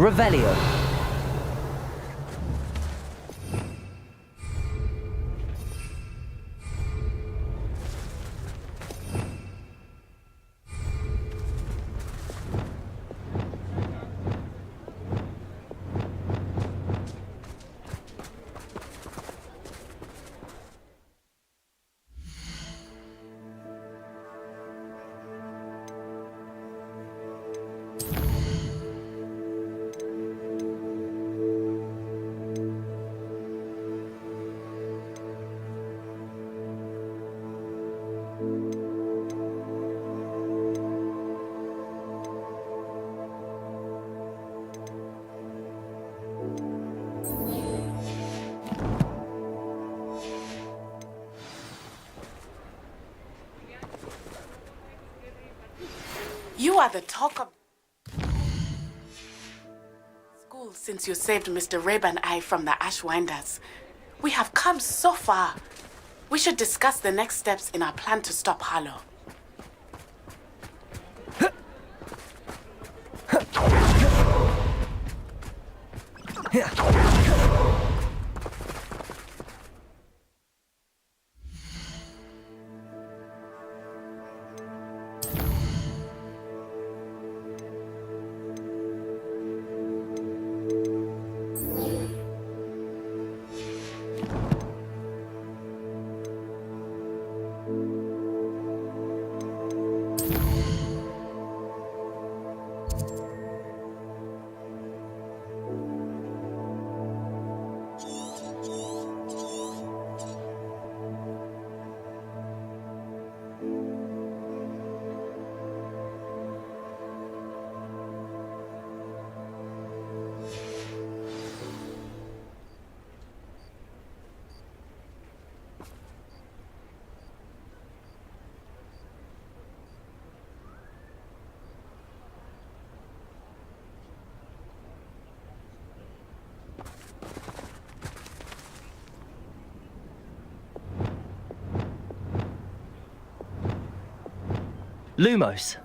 Revelio. You are the talk of school since you saved Mr. Rabe and I from the Ashwinders. We have come so far. We should discuss the next steps in our plan to stop Harlow. Lumos.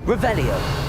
Revelio.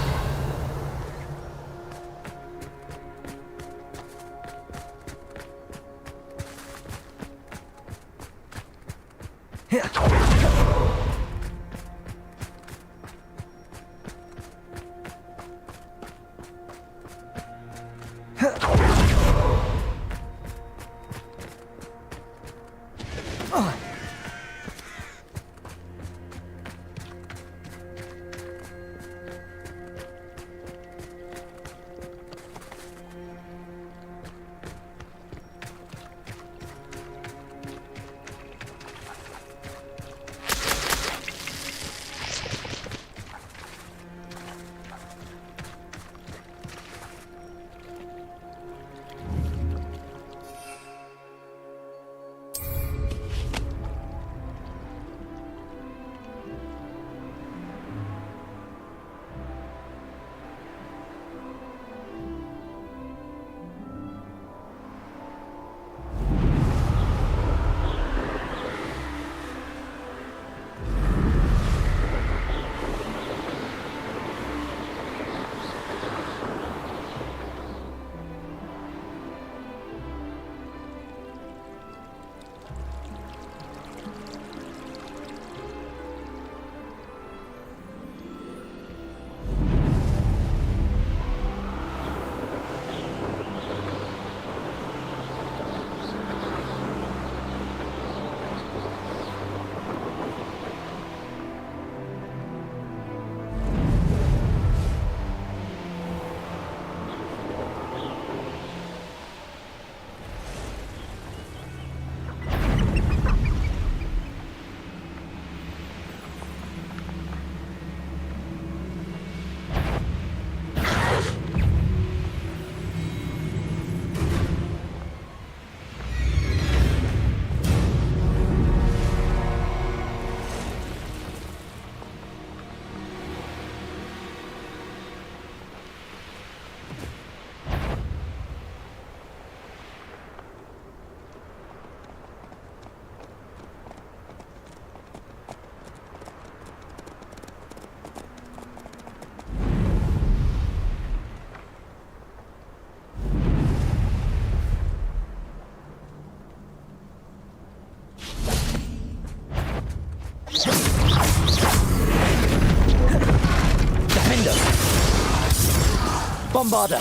Bombarder.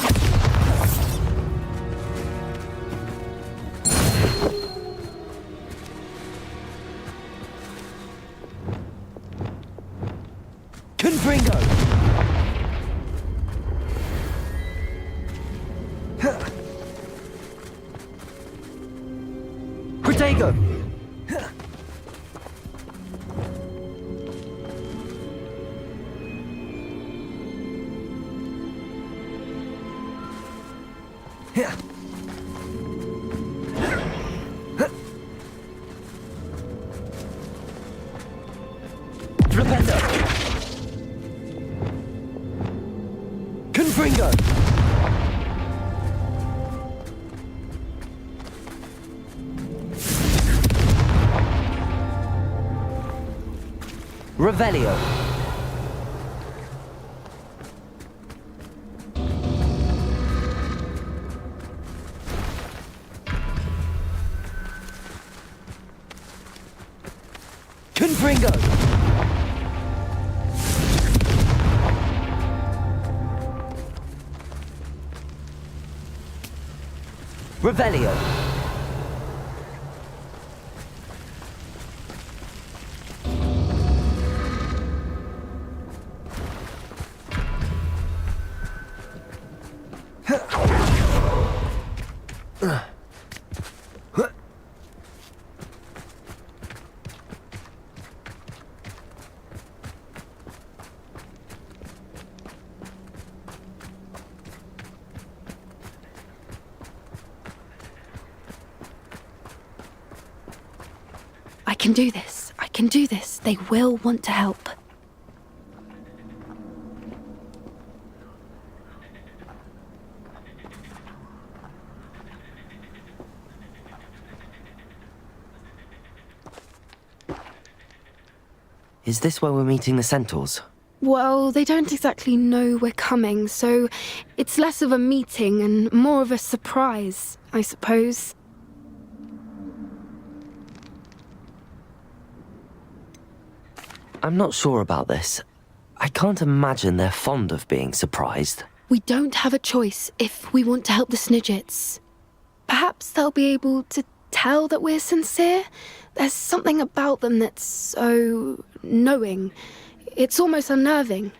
Confringo. Protego. Flipendo. Confringo. Revelio. Confringo. Revelio. I can do this. I can do this. They will want to help. Is this where we're meeting the centaurs? Well, they don't exactly know we're coming, so it's less of a meeting and more of a surprise, I suppose. I'm not sure about this. I can't imagine they're fond of being surprised. We don't have a choice if we want to help the Snidgets. Perhaps they'll be able to tell that we're sincere. There's something about them that's so knowing. It's almost unnerving.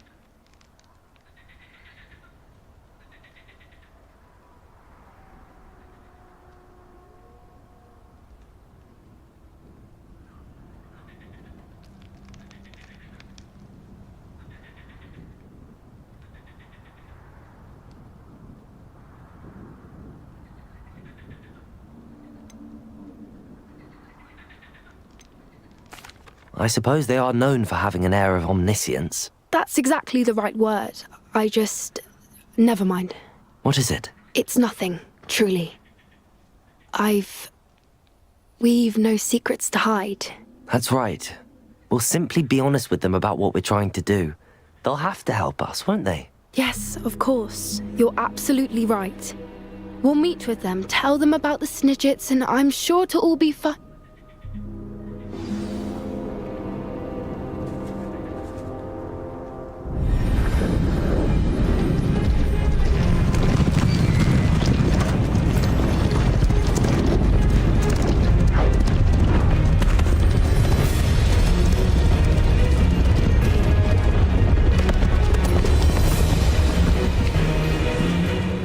I suppose they are known for having an air of omniscience. That's exactly the right word. Never mind. What is it? It's nothing, truly. We've no secrets to hide. That's right. We'll simply be honest with them about what we're trying to do. They'll have to help us, won't they? Yes, of course. You're absolutely right. We'll meet with them, tell them about the Snidgets, and I'm sure it'll all be fun.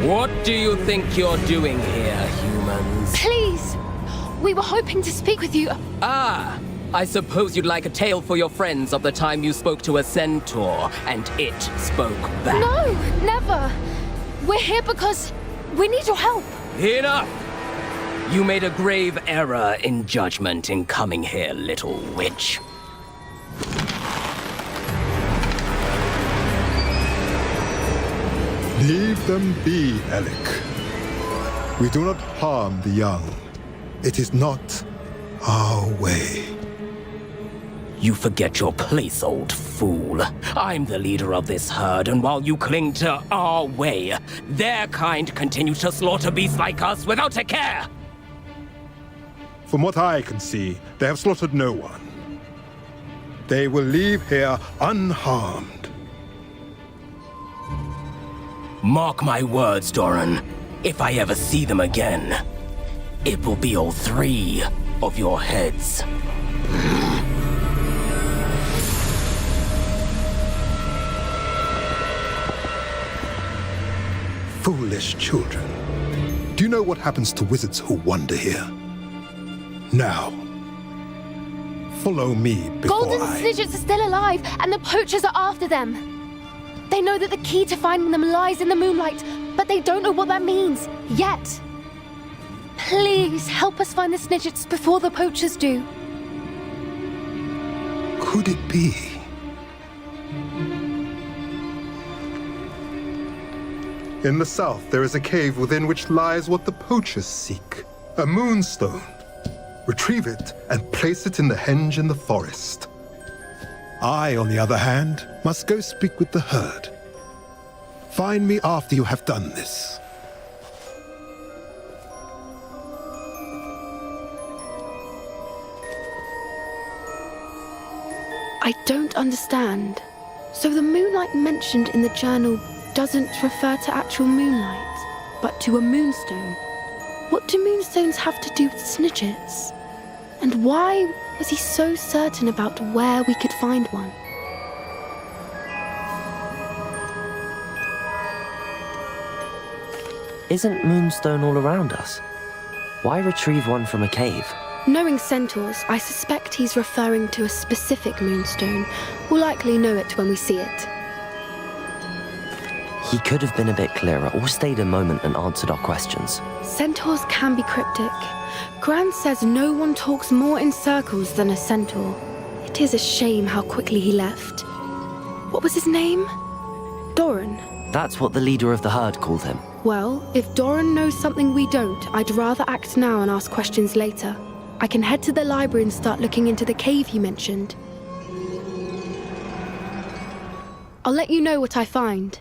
What do you think you're doing here, humans? Please! We were hoping to speak with you. Ah! I suppose you'd like a tale for your friends of the time you spoke to a centaur, and it spoke back. No, never! We're here because we need your help. Enough! You made a grave error in judgment in coming here, little witch. Leave them be, Alec. We do not harm the young. It is not our way. You forget your place, old fool. I'm the leader of this herd, and while you cling to our way, their kind continue to slaughter beasts like us without a care! From what I can see, they have slaughtered no one. They will leave here unharmed. Mark my words, Doran. If I ever see them again, it will be all 3 of your heads. Foolish children. Do you know what happens to wizards who wander here? Now, follow me before Golden Snidgets are still alive, and the poachers are after them. They know that the key to finding them lies in the moonlight, but they don't know what that means, yet. Please, help us find the Snidgets before the poachers do. Could it be? In the south, there is a cave within which lies what the poachers seek. A moonstone. Retrieve it and place it in the henge in the forest. I, on the other hand, must go speak with the herd. Find me after you have done this. I don't understand. So the moonlight mentioned in the journal doesn't refer to actual moonlight, but to a moonstone. What do moonstones have to do with Snidgets? And why was he so certain about where we could find one? Isn't Moonstone all around us? Why retrieve one from a cave? Knowing centaurs, I suspect he's referring to a specific moonstone. We'll likely know it when we see it. He could have been a bit clearer or stayed a moment and answered our questions. Centaurs can be cryptic. Gran says no one talks more in circles than a centaur. It is a shame how quickly he left. What was his name? Doran. That's what the leader of the herd called him. Well, if Doran knows something we don't, I'd rather act now and ask questions later. I can head to the library and start looking into the cave you mentioned. I'll let you know what I find.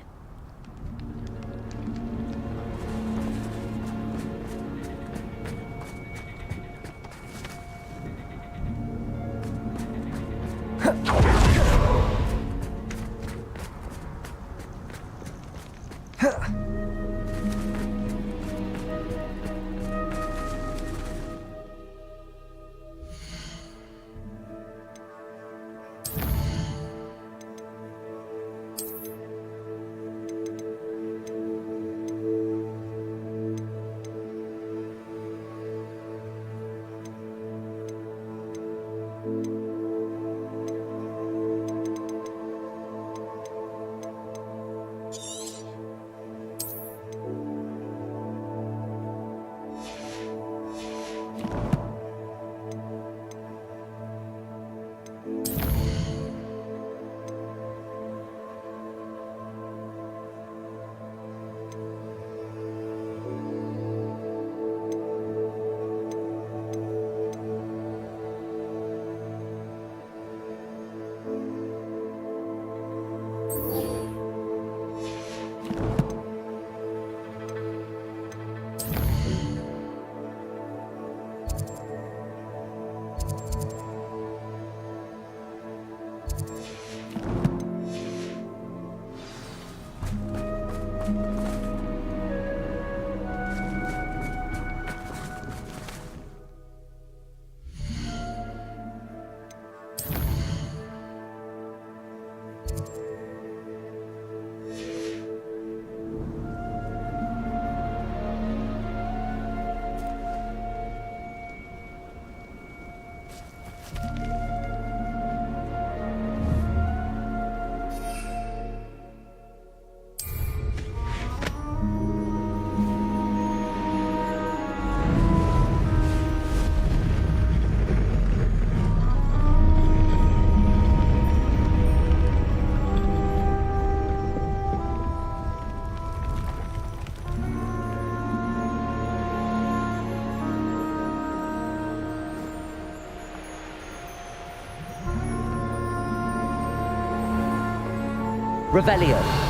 Revelio.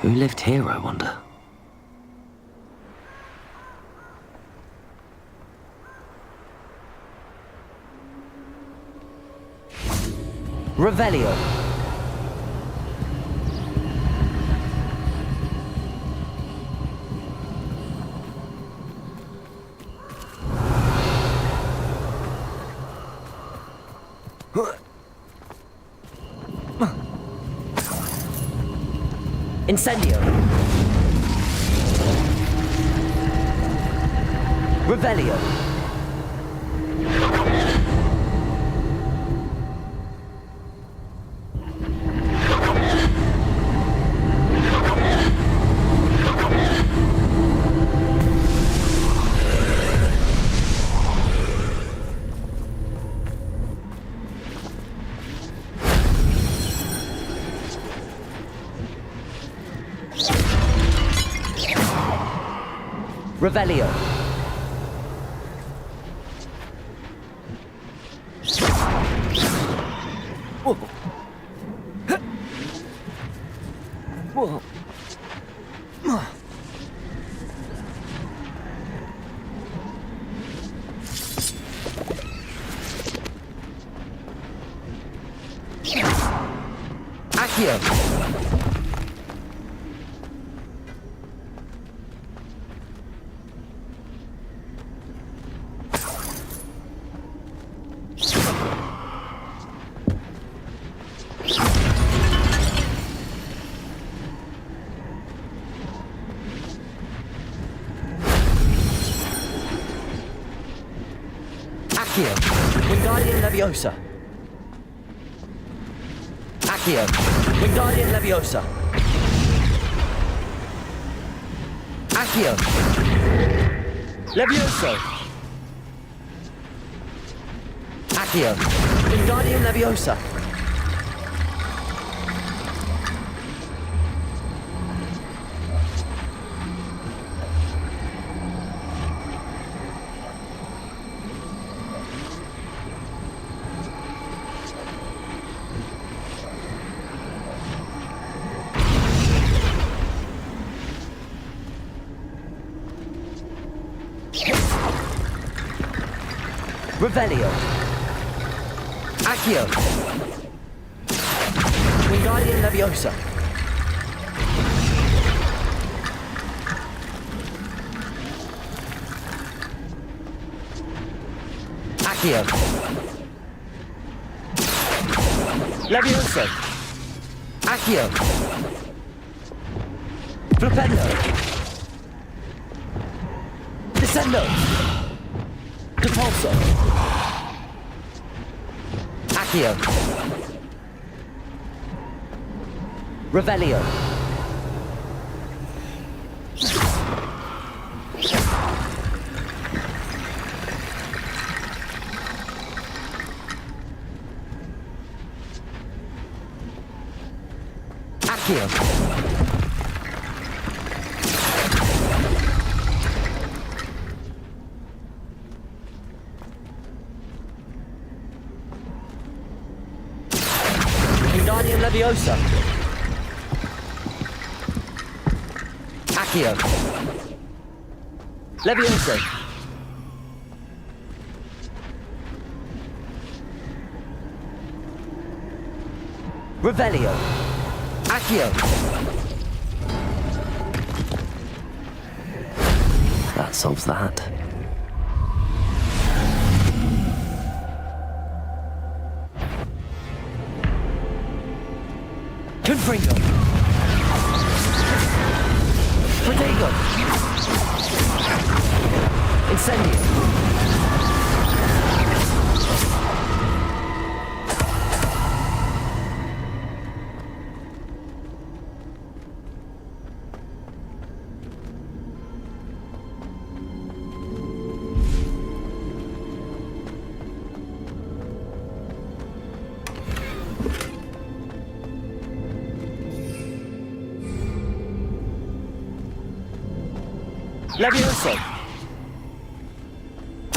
Who lived here, I wonder? Revelio. Incendio. Revelio. Revelio. Whoa. Whoa. Accio. Accio. Wingardium Leviosa. Accio. Wingardium Leviosa. Accio. Levioso. Accio. Wingardium Leviosa. Revelio. Accio. Wingardium Leviosa. Accio. Levioso. Accio. Flipendo. Descendo. Depulso. Accio. Revelio. Accio. Wingardium Leviosa. Accio. Levioso. Revelio. Accio. That solves that. Confringo. Protego. Incendio. Levioso.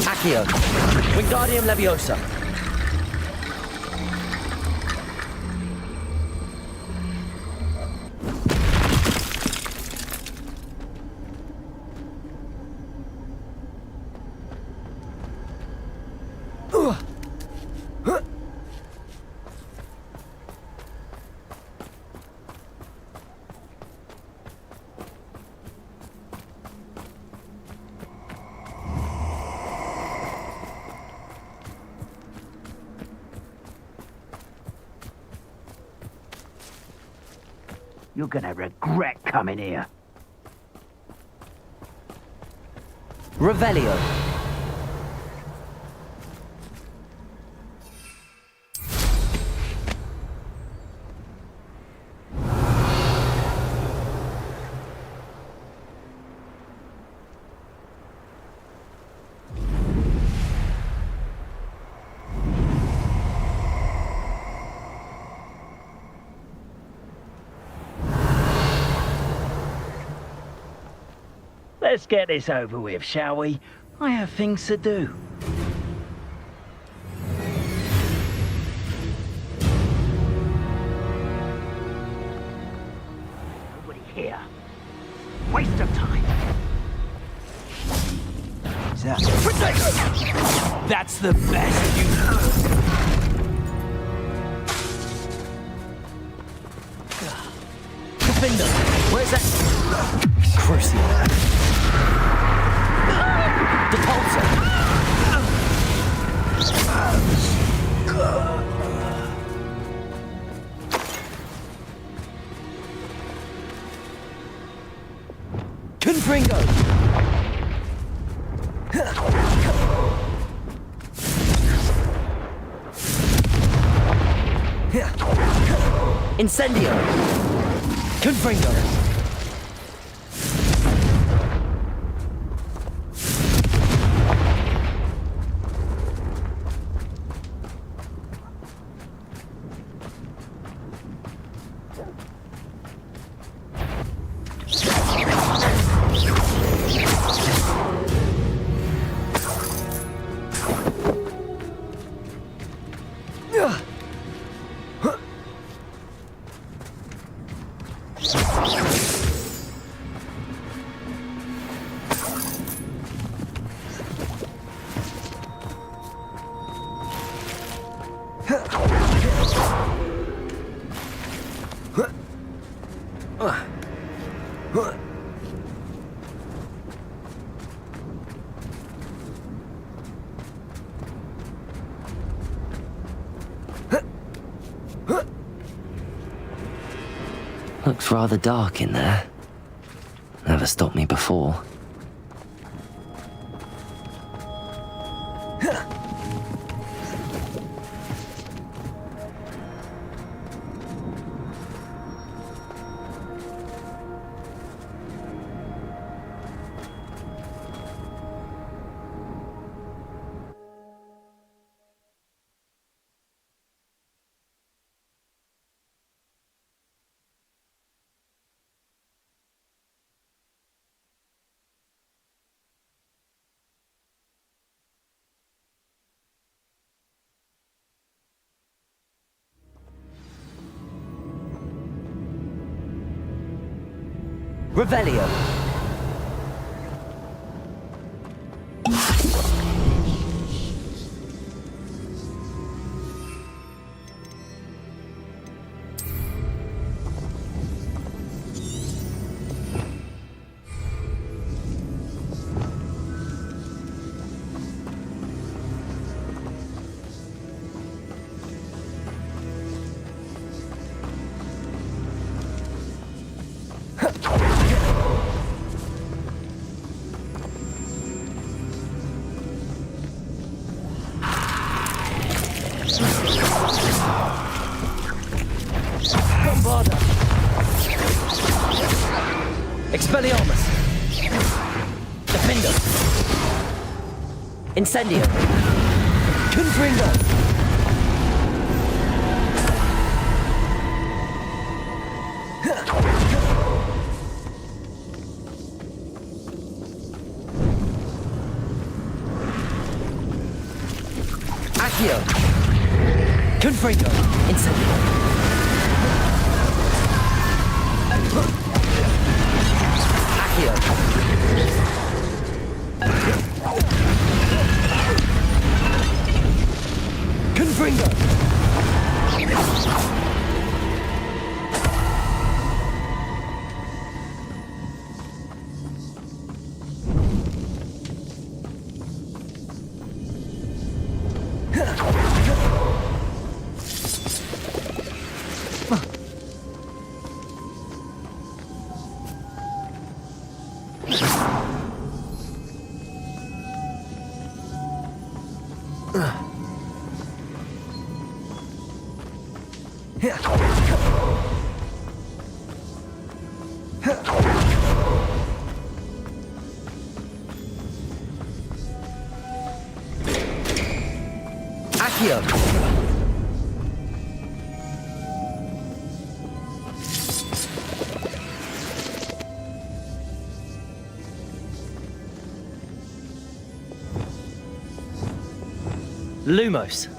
Accio. Wingardium Leviosa. You're gonna regret coming here. Revelio. Let's get this over with, shall we? I have things to do. Nobody here. Waste of time. That's the best you Defender. Where's that? Crucio. Depulso. Confringo. Incendio! Confringo! Looks rather dark in there. Never stopped me before. Revelio. Bombarda. Expelliarmus. Defender. Incendio. Confringo. Accio. Confringo. Incendio. Accio. Confringo. Accio. Lumos.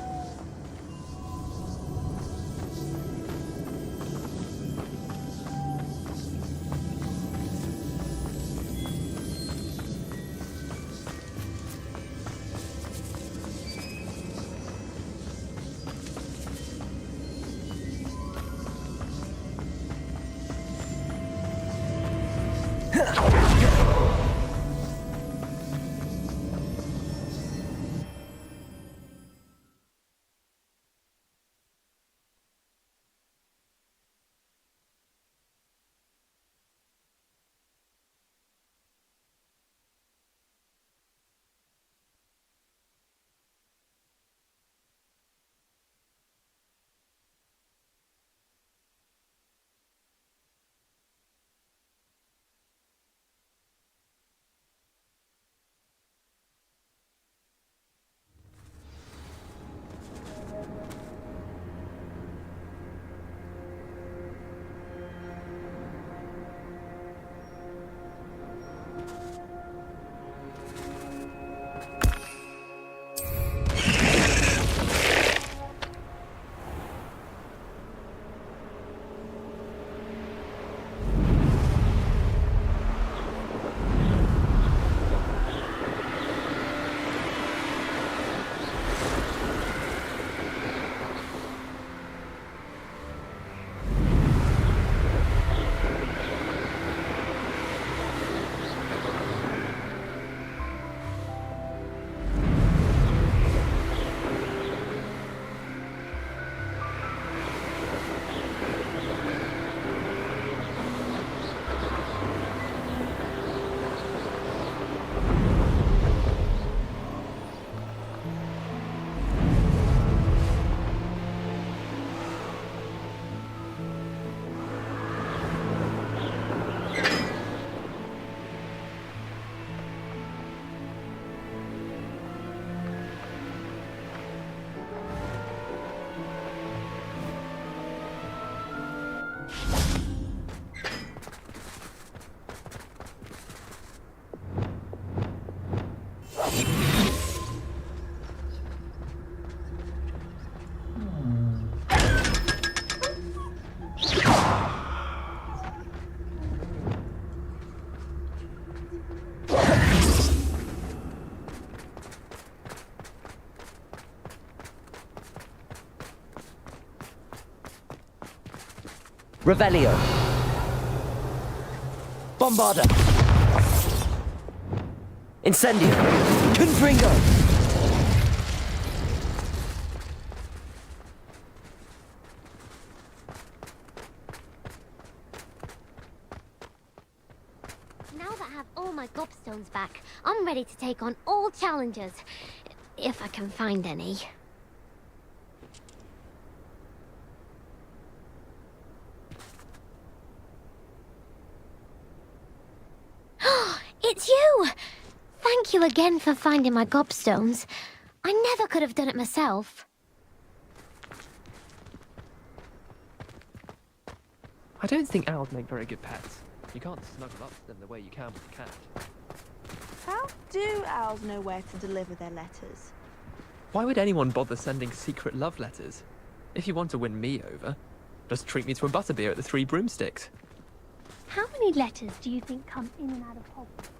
Revelio. Bombarda. Incendio. Confringo. Now that I have all my gobstones back, I'm ready to take on all challenges. If I can find any. It's you! Thank you again for finding my gobstones. I never could have done it myself. I don't think owls make very good pets. You can't snuggle up to them the way you can with a cat. How do owls know where to deliver their letters? Why would anyone bother sending secret love letters? If you want to win me over, just treat me to a butterbeer at the Three Broomsticks. How many letters do you think come in and out of Hogwarts?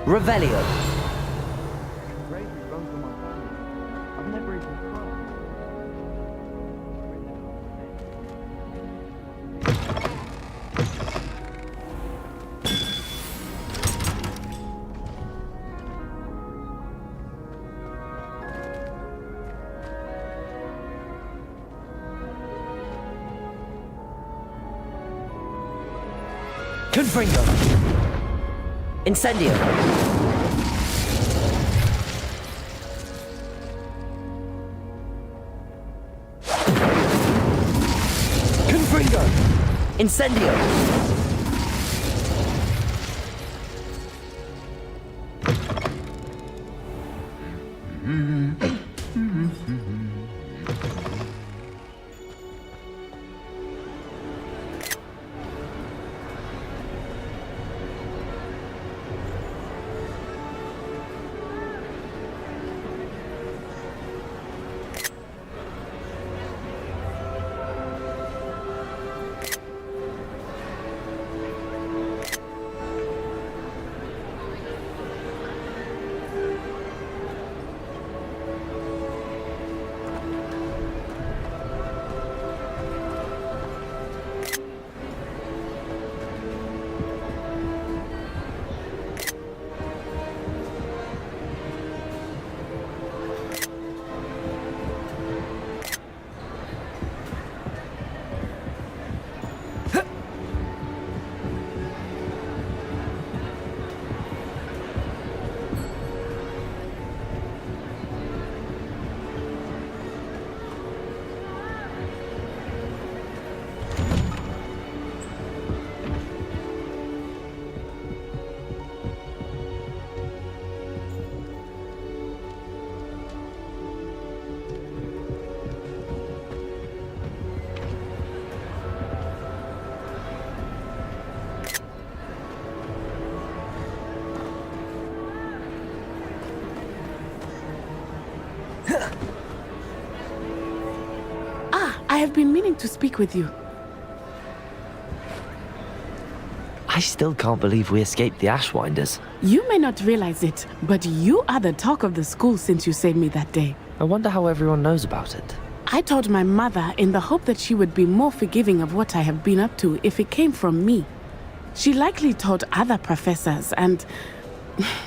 Revelio. Bravery runs in my family. I've never even cried. Confringo. Incendio. Confringo. Incendio. I have been meaning to speak with you. I still can't believe we escaped the Ashwinders. You may not realize it, but you are the talk of the school since you saved me that day. I wonder how everyone knows about it. I told my mother in the hope that she would be more forgiving of what I have been up to if it came from me. She likely told other professors, and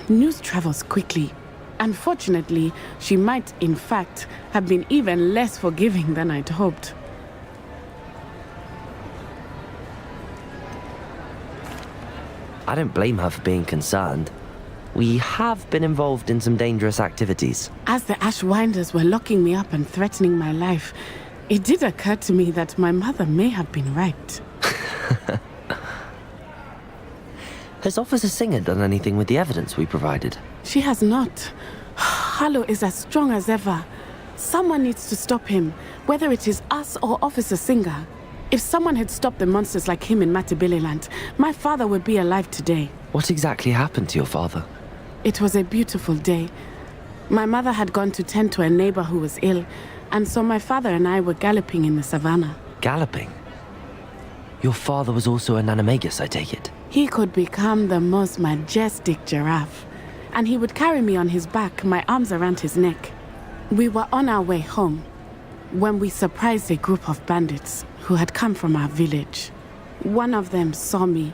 news travels quickly. Unfortunately, she might, in fact, have been even less forgiving than I'd hoped. I don't blame her for being concerned. We have been involved in some dangerous activities. As the Ashwinders were locking me up and threatening my life, it did occur to me that my mother may have been right. Has Officer Singer done anything with the evidence we provided? She has not. Harlow is as strong as ever. Someone needs to stop him, whether it is us or Officer Singer. If someone had stopped the monsters like him in Matabeleland, my father would be alive today. What exactly happened to your father? It was a beautiful day. My mother had gone to tend to a neighbor who was ill, and so my father and I were galloping in the savannah. Galloping? Your father was also an animagus, I take it? He could become the most majestic giraffe, and he would carry me on his back, my arms around his neck. We were on our way home when we surprised a group of bandits who had come from our village. One of them saw me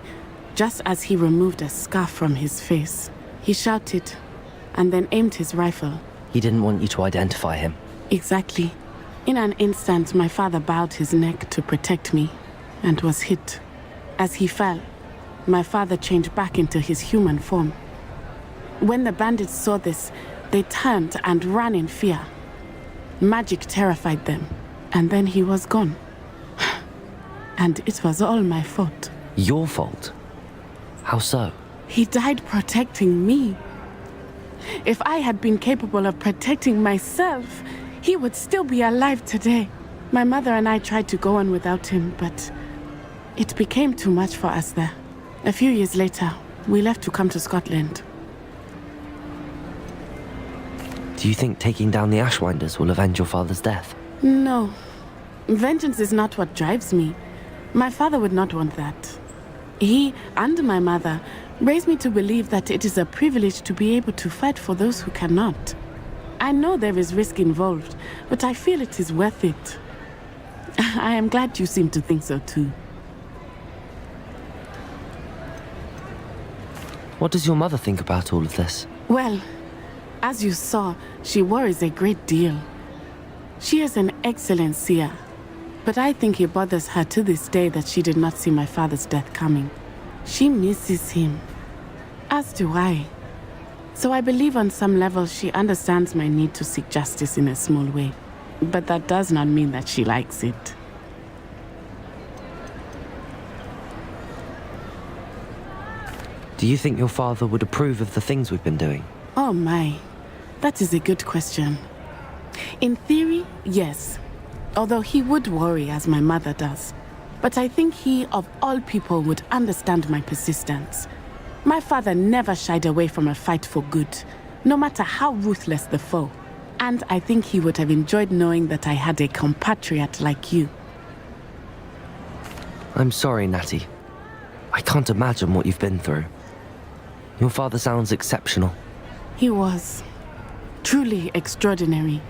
just as he removed a scarf from his face. He shouted and then aimed his rifle. He didn't want you to identify him. Exactly. In an instant, my father bowed his neck to protect me and was hit. As he fell, my father changed back into his human form. When the bandits saw this, they turned and ran in fear. Magic terrified them, and then he was gone. And it was all my fault. Your fault? How so? He died protecting me. If I had been capable of protecting myself, he would still be alive today. My mother and I tried to go on without him, but it became too much for us there. A few years later, we left to come to Scotland. Do you think taking down the Ashwinders will avenge your father's death? No. Vengeance is not what drives me. My father would not want that. He and my mother raised me to believe that it is a privilege to be able to fight for those who cannot. I know there is risk involved, but I feel it is worth it. I am glad you seem to think so too. What does your mother think about all of this? Well, as you saw, she worries a great deal. She is an excellent seer, but I think it bothers her to this day that she did not see my father's death coming. She misses him, as do I. So I believe on some level she understands my need to seek justice in a small way. But that does not mean that she likes it. Do you think your father would approve of the things we've been doing? Oh my, that is a good question. In theory, yes. Although he would worry as my mother does. But I think he, of all people, would understand my persistence. My father never shied away from a fight for good, no matter how ruthless the foe. And I think he would have enjoyed knowing that I had a compatriot like you. I'm sorry, Natty. I can't imagine what you've been through. Your father sounds exceptional. He was. Truly extraordinary.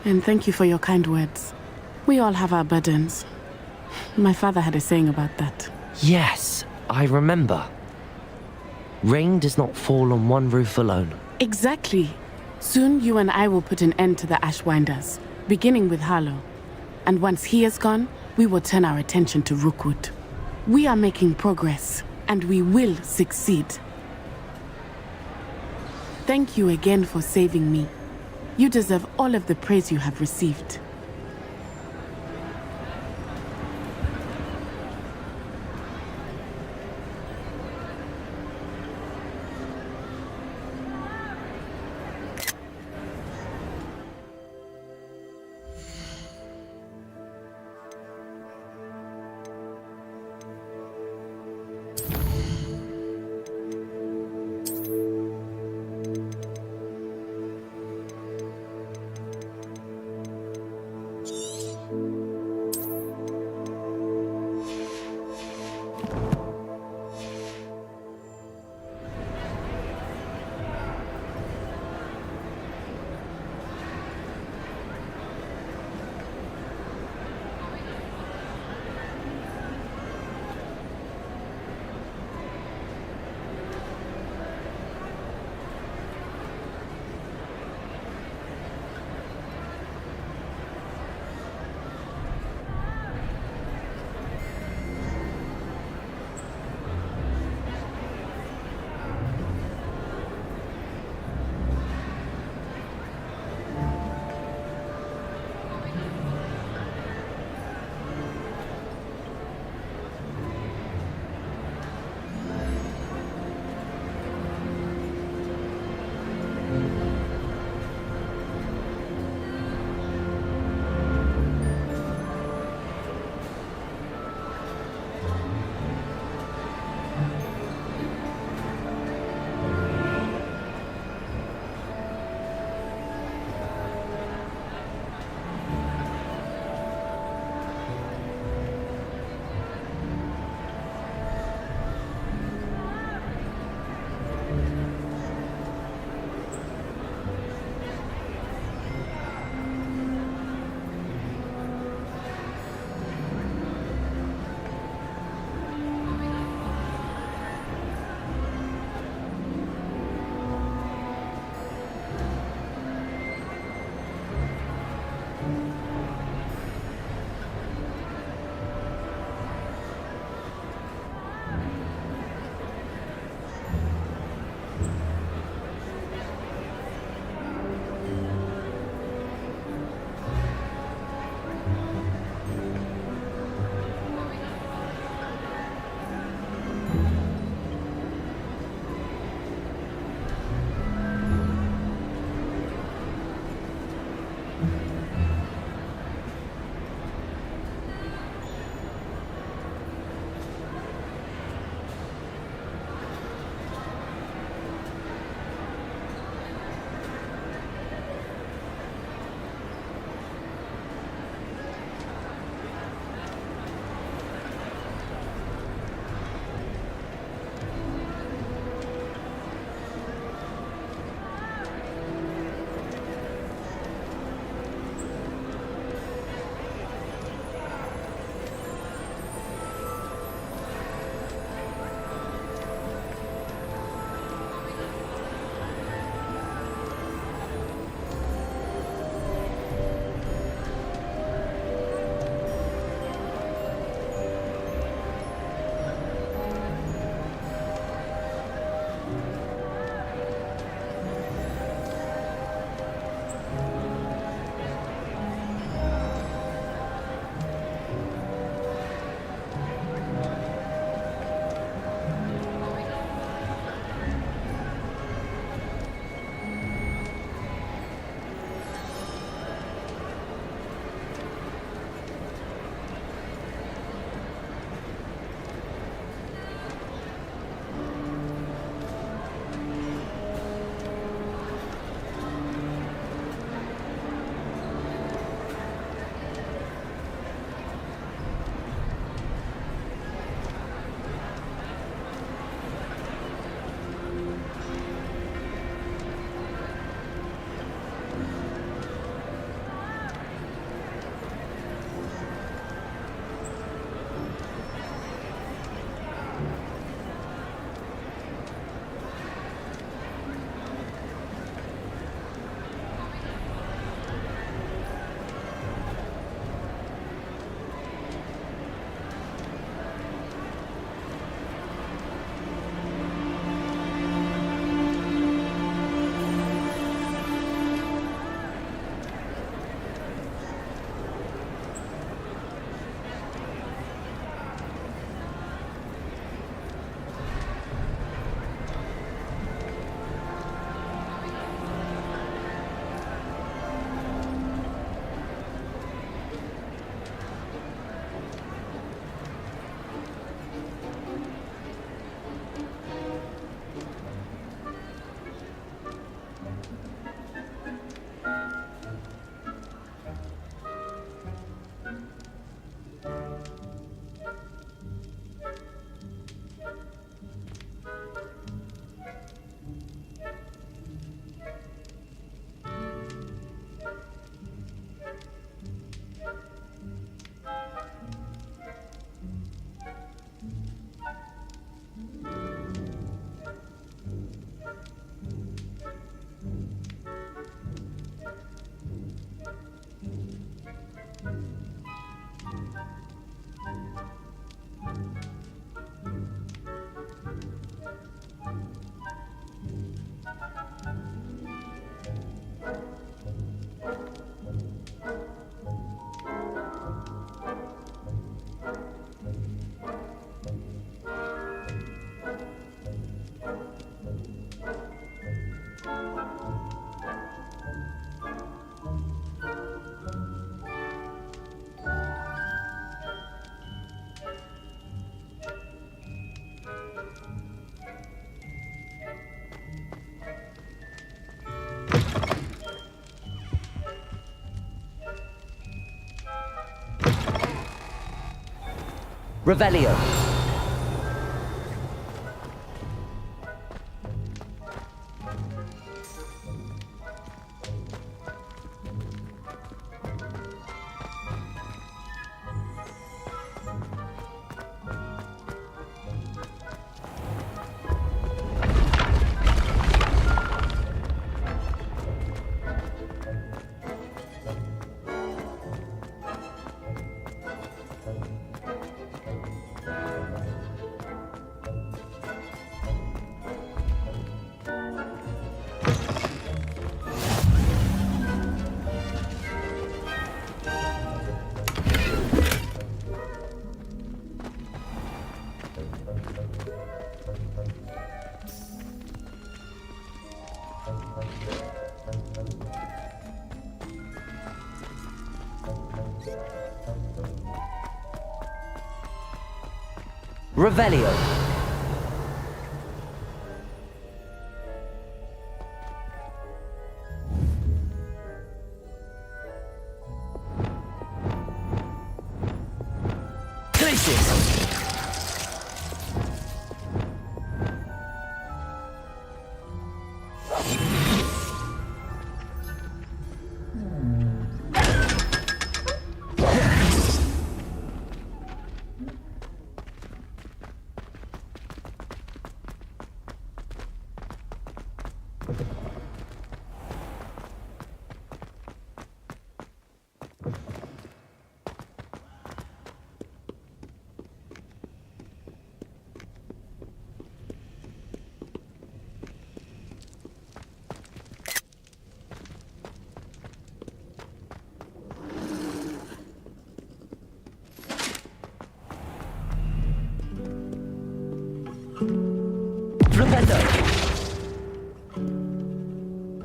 And thank you for your kind words. We all have our burdens. My father had a saying about that. Yes, I remember. Rain does not fall on one roof alone. Exactly. Soon you and I will put an end to the Ashwinders, beginning with Harlow. And once he is gone, we will turn our attention to Rookwood. We are making progress, and we will succeed. Thank you again for saving me. You deserve all of the praise you have received. Revelio. Revelio. Places.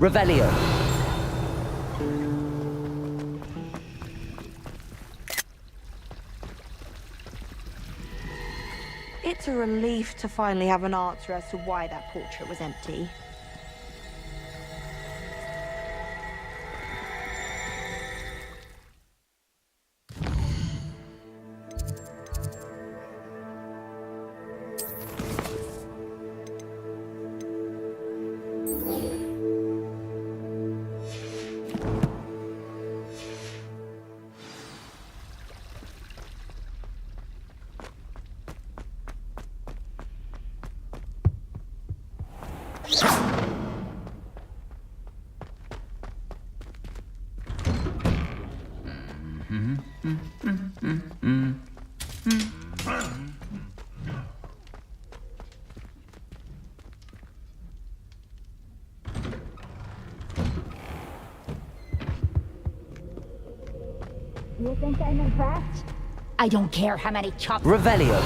Revelio. It's a relief to finally have an answer as to why that portrait was empty. You think I'm impressed? I don't care how many chops. Revelio.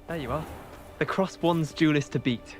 There you are. The crossed one's duelist to beat.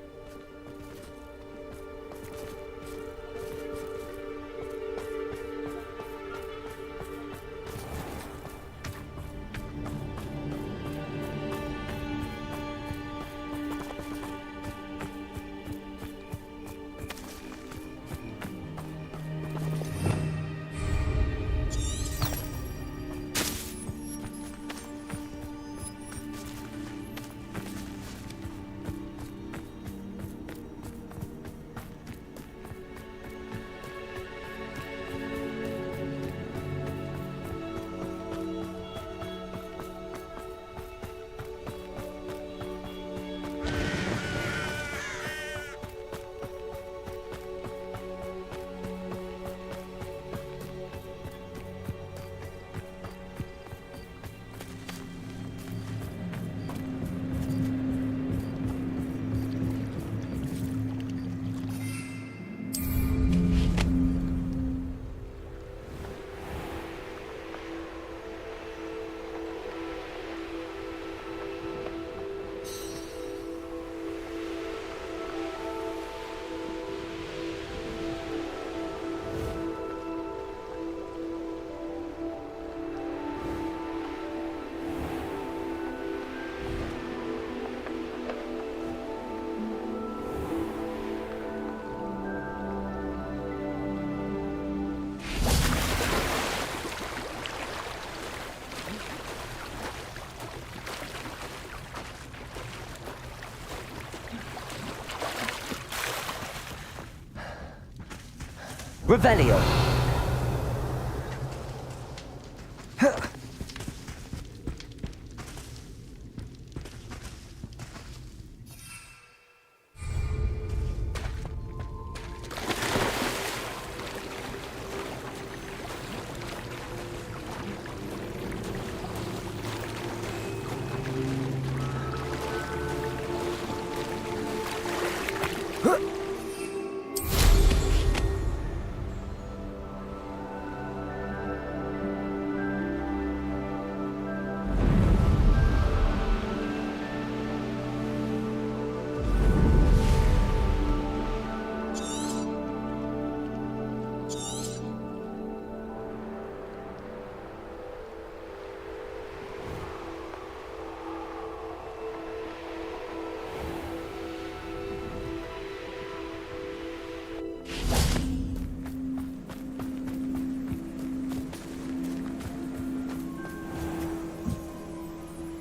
Revelio.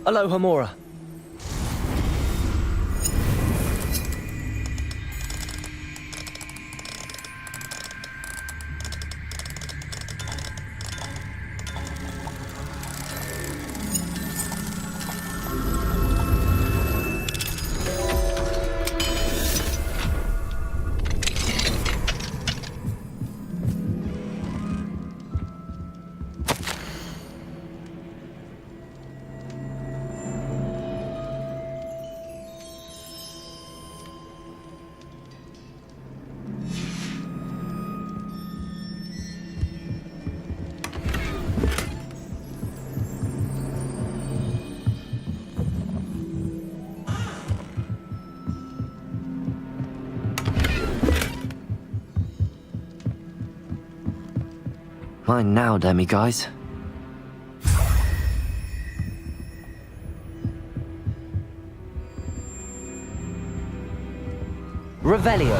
Aloha Mora. Mine now, demi-guys. Revelio.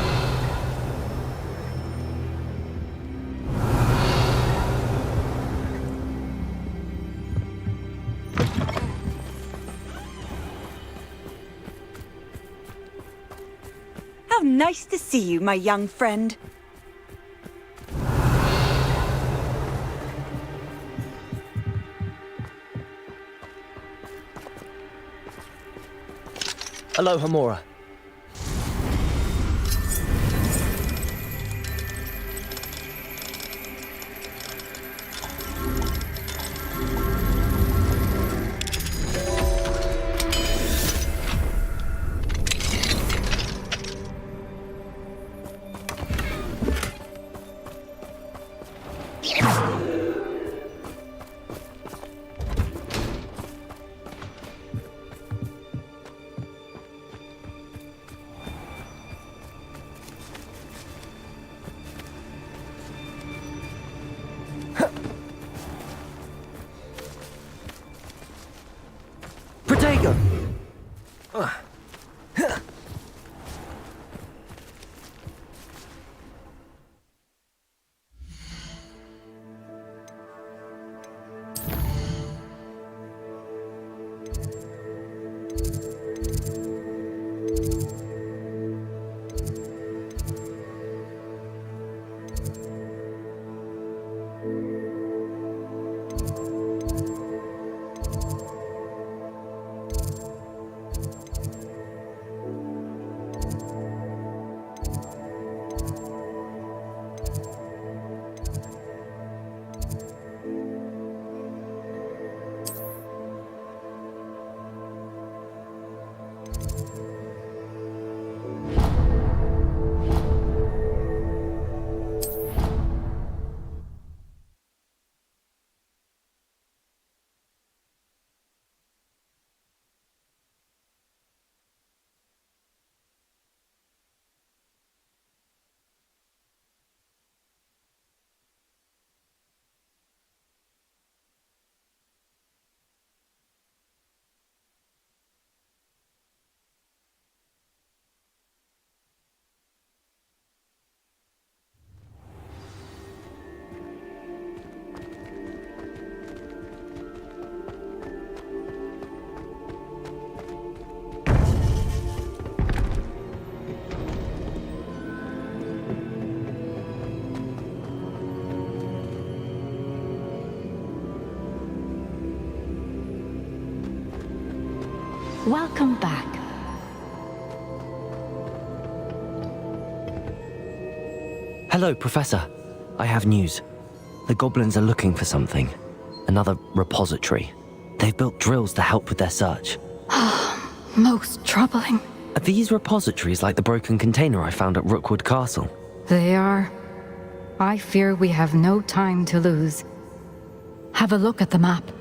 How nice to see you, my young friend. Aloha Mora. Protego! Welcome back. Hello, Professor. I have news. The goblins are looking for something. Another repository. They've built drills to help with their search. Most troubling. Are these repositories like the broken container I found at Rookwood Castle? They are. I fear we have no time to lose. Have a look at the map.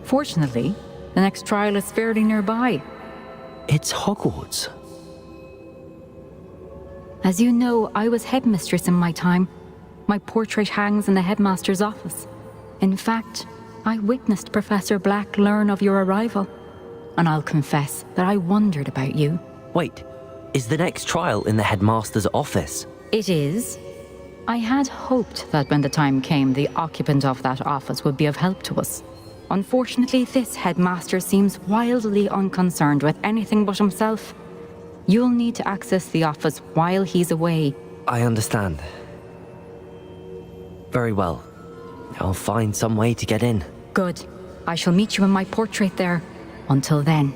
Fortunately, the next trial is fairly nearby. It's Hogwarts. As you know, I was headmistress in my time. My portrait hangs in the headmaster's office. In fact, I witnessed Professor Black learn of your arrival. And I'll confess that I wondered about you. Wait, is the next trial in the headmaster's office? It is. I had hoped that when the time came, the occupant of that office would be of help to us. Unfortunately, this headmaster seems wildly unconcerned with anything but himself. You'll need to access the office while he's away. I understand. Very well. I'll find some way to get in. Good. I shall meet you in my portrait there. Until then.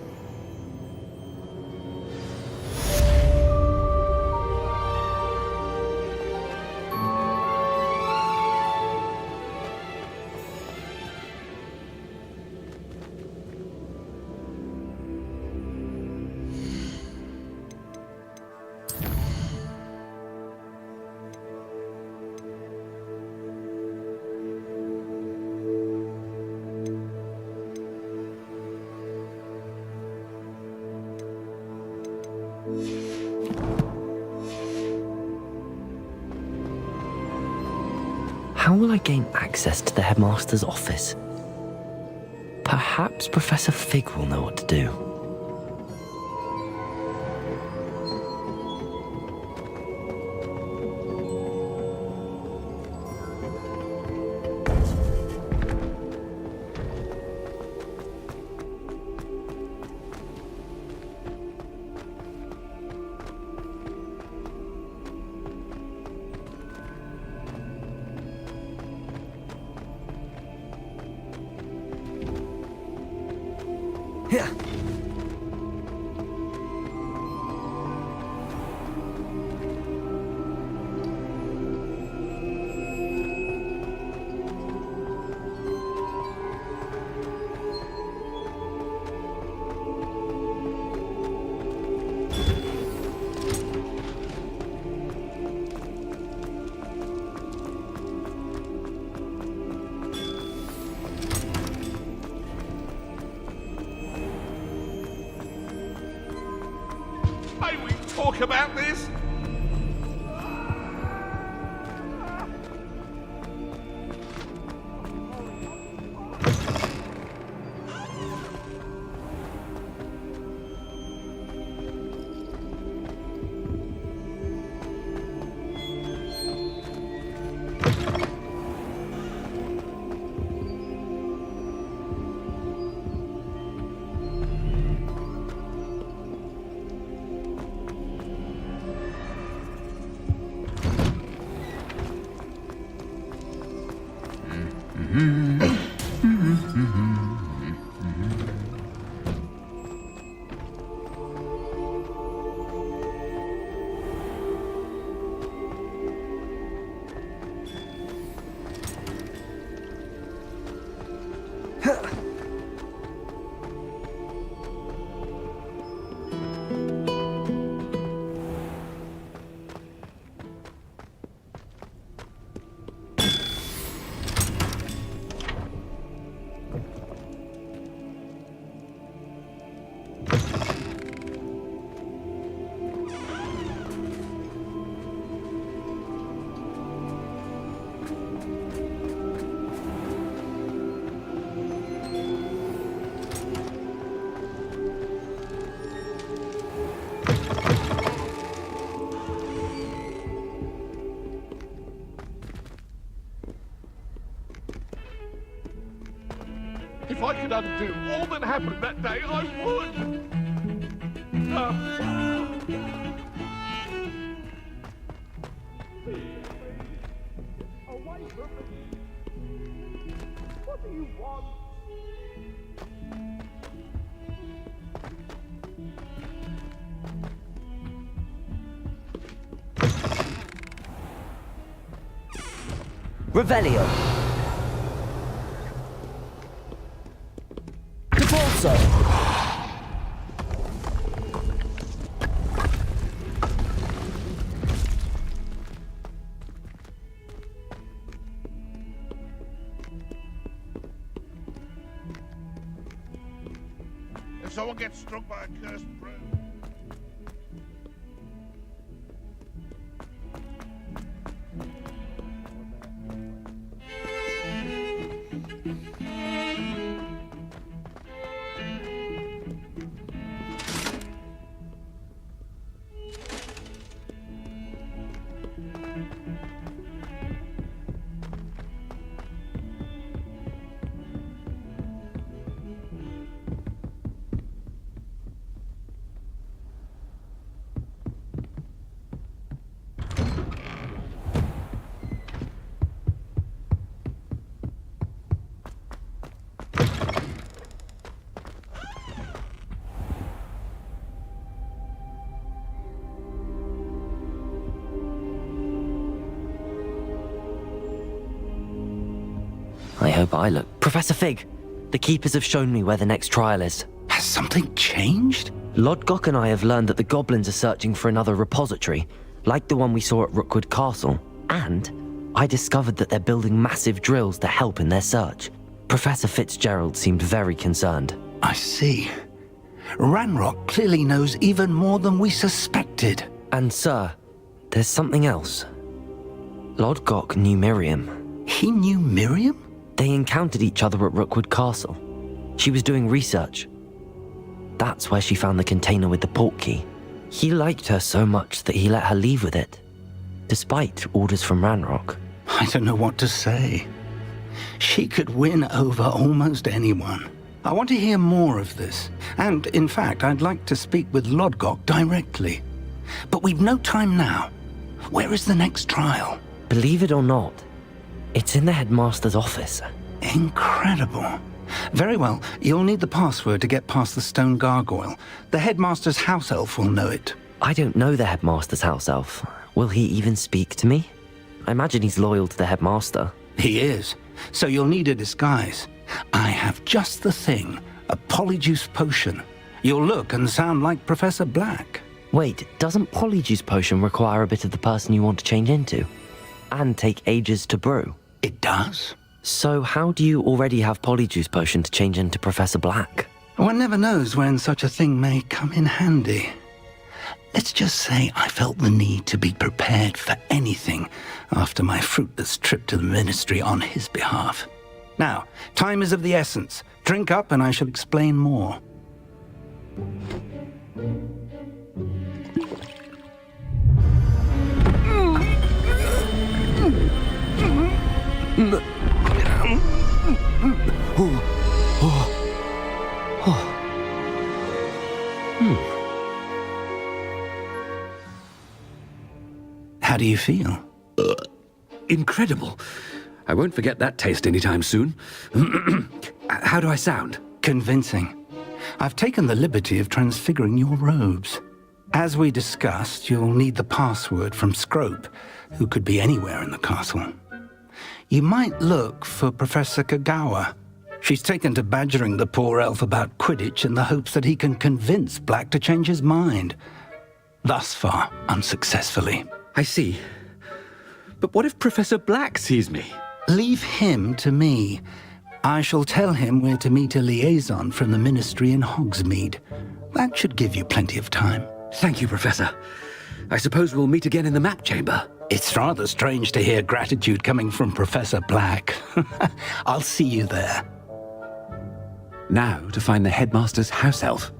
How will I gain access to the headmaster's office? Perhaps Professor Fig will know what to do. Yeah. May we talk about this? If I could undo all that happened that day, I would! Away from me! What do you want? Revelio. Depulso. If someone gets struck by a cursed broom. I hope I look. Professor Fig, the Keepers have shown me where the next trial is. Has something changed? Lodgok and I have learned that the goblins are searching for another repository, like the one we saw at Rookwood Castle. And I discovered that they're building massive drills to help in their search. Professor Fitzgerald seemed very concerned. I see. Ranrock clearly knows even more than we suspected. And sir, there's something else. Lodgok knew Miriam. He knew Miriam? They encountered each other at Rookwood Castle. She was doing research. That's where she found the container with the port key. He liked her so much that he let her leave with it, despite orders from Ranrock. I don't know what to say. She could win over almost anyone. I want to hear more of this. And, in fact, I'd like to speak with Lodgok directly. But we've no time now. Where is the next trial? Believe it or not, it's in the headmaster's office. Incredible. Very well, you'll need the password to get past the stone gargoyle. The headmaster's house elf will know it. I don't know the headmaster's house elf. Will he even speak to me? I imagine he's loyal to the headmaster. He is. So you'll need a disguise. I have just the thing. A polyjuice potion. You'll look and sound like Professor Black. Wait, doesn't polyjuice potion require a bit of the person you want to change into? And take ages to brew? It does. So how do you already have polyjuice potion to change into Professor Black? One never knows when such a thing may come in handy. Let's just say I felt the need to be prepared for anything after my fruitless trip to the ministry on his behalf. Now, time is of the essence. Drink up and I shall explain more. How do you feel? Incredible. I won't forget that taste anytime soon. How do I sound? Convincing. I've taken the liberty of transfiguring your robes. As we discussed, you'll need the password from Scrope, who could be anywhere in the castle. You might look for Professor Kagawa. She's taken to badgering the poor elf about Quidditch in the hopes that he can convince Black to change his mind. Thus far, unsuccessfully. I see. But what if Professor Black sees me? Leave him to me. I shall tell him where to meet a liaison from the ministry in Hogsmeade. That should give you plenty of time. Thank you, Professor. I suppose we'll meet again in the map chamber. It's rather strange to hear gratitude coming from Professor Black. I'll see you there. Now to find the headmaster's house elf.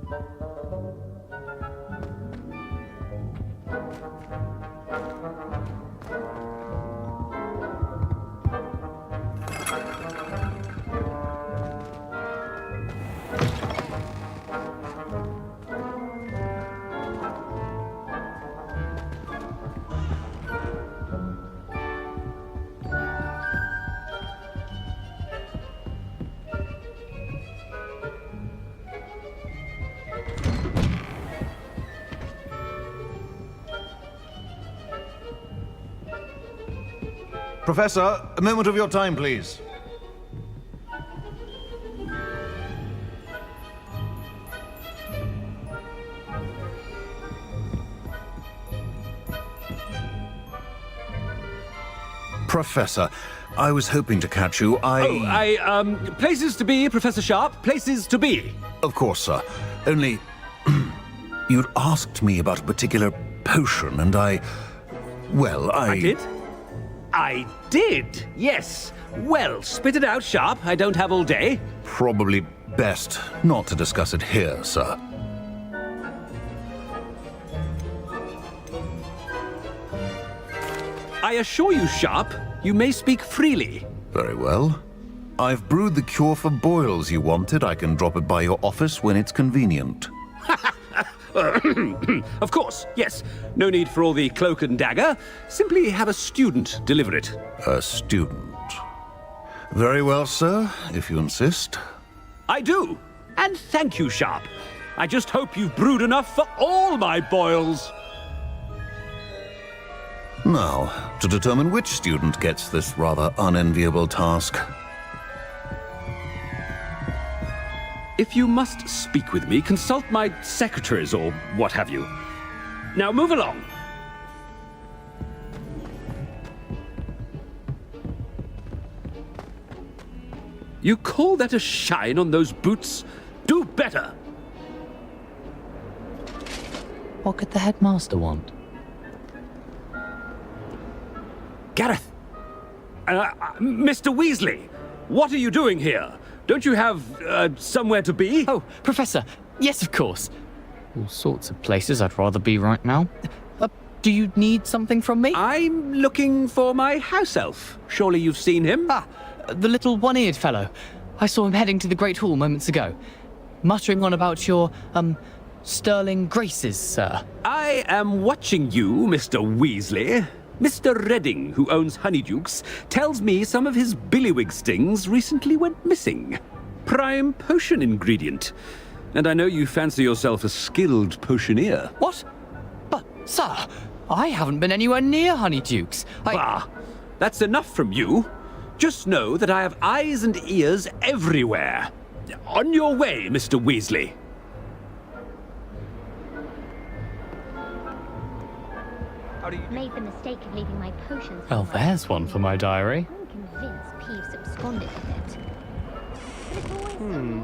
Professor, a moment of your time, please. Professor, I was hoping to catch you. Places to be, Professor Sharp. Places to be. Of course, sir. Only... you'd asked me about a particular potion, and I did? I did, yes. Well, spit it out, Sharp. I don't have all day. Probably best not to discuss it here, sir. I assure you, Sharp, you may speak freely. Very well. I've brewed the cure for boils you wanted. I can drop it by your office when it's convenient. Of course, yes. No need for all the cloak and dagger. Simply have a student deliver it. A student. Very well, sir, if you insist. I do. And thank you, Sharp. I just hope you've brewed enough for all my boils. Now, to determine which student gets this rather unenviable task. If you must speak with me, consult my secretaries or what have you. Now move along. You call that a shine on those boots? Do better! What could the headmaster want? Gareth! Mr. Weasley! What are you doing here? Don't you have, somewhere to be? Oh, Professor, yes, of course. All sorts of places I'd rather be right now. Do you need something from me? I'm looking for my house elf. Surely you've seen him? Ah, the little one-eared fellow. I saw him heading to the Great Hall moments ago, muttering on about your, sterling graces, sir. I am watching you, Mr. Weasley. Mr. Redding, who owns Honeydukes, tells me some of his billywig stings recently went missing. Prime potion ingredient. And I know you fancy yourself a skilled potioneer. What? But, sir, I haven't been anywhere near Honeydukes. Bah! That's enough from you. Just know that I have eyes and ears everywhere. On your way, Mr. Weasley. Made the mistake of leaving my potions. Well, there's one for my diary. I'm convinced Peeves absconded with it. But it's always so noisy.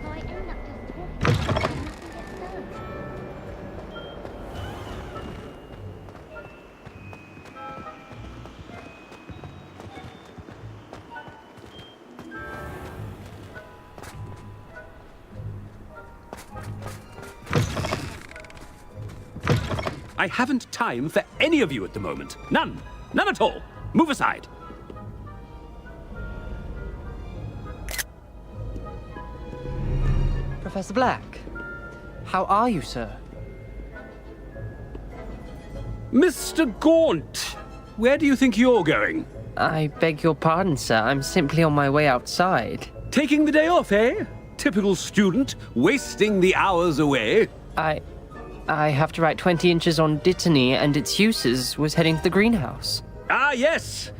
So I end up just talking and nothing gets done. I haven't time for any of you at the moment. None. None at all. Move aside. Professor Black, how are you, sir? Mr. Gaunt, where do you think you're going? I beg your pardon, sir. I'm simply on my way outside. Taking the day off, eh? Typical student, wasting the hours away. I have to write 20 inches on Dittany and its uses. Was heading to the greenhouse. Ah, yes.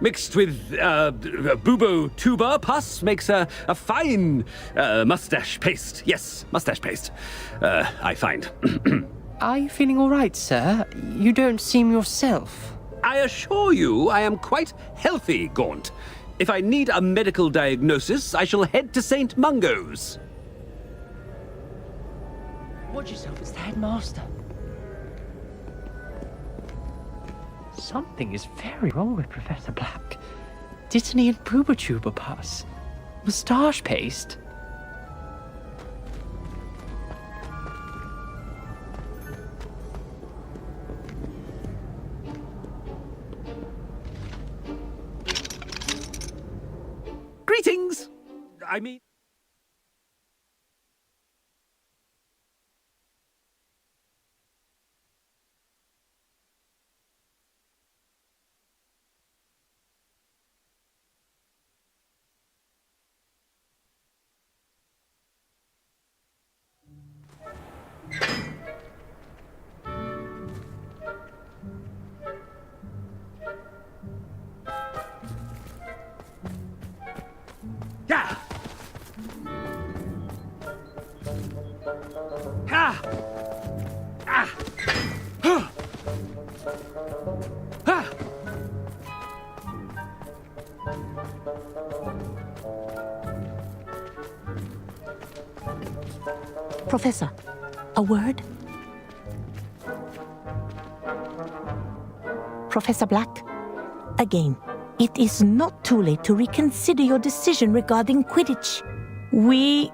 Mixed with bubo tuber pus makes a fine mustache paste. Yes, mustache paste. I find. Are you feeling all right, sir? You don't seem yourself. I assure you I am quite healthy, Gaunt. If I need a medical diagnosis, I shall head to St. Mungo's. Watch yourself, it's the headmaster. Something is very wrong with Professor Black. Dittany and Boobertuber pus. Moustache paste. Greetings! I mean... Ha! Ah! Huh! Ah! Professor, a word? Professor Black, again, it is not too late to reconsider your decision regarding Quidditch. We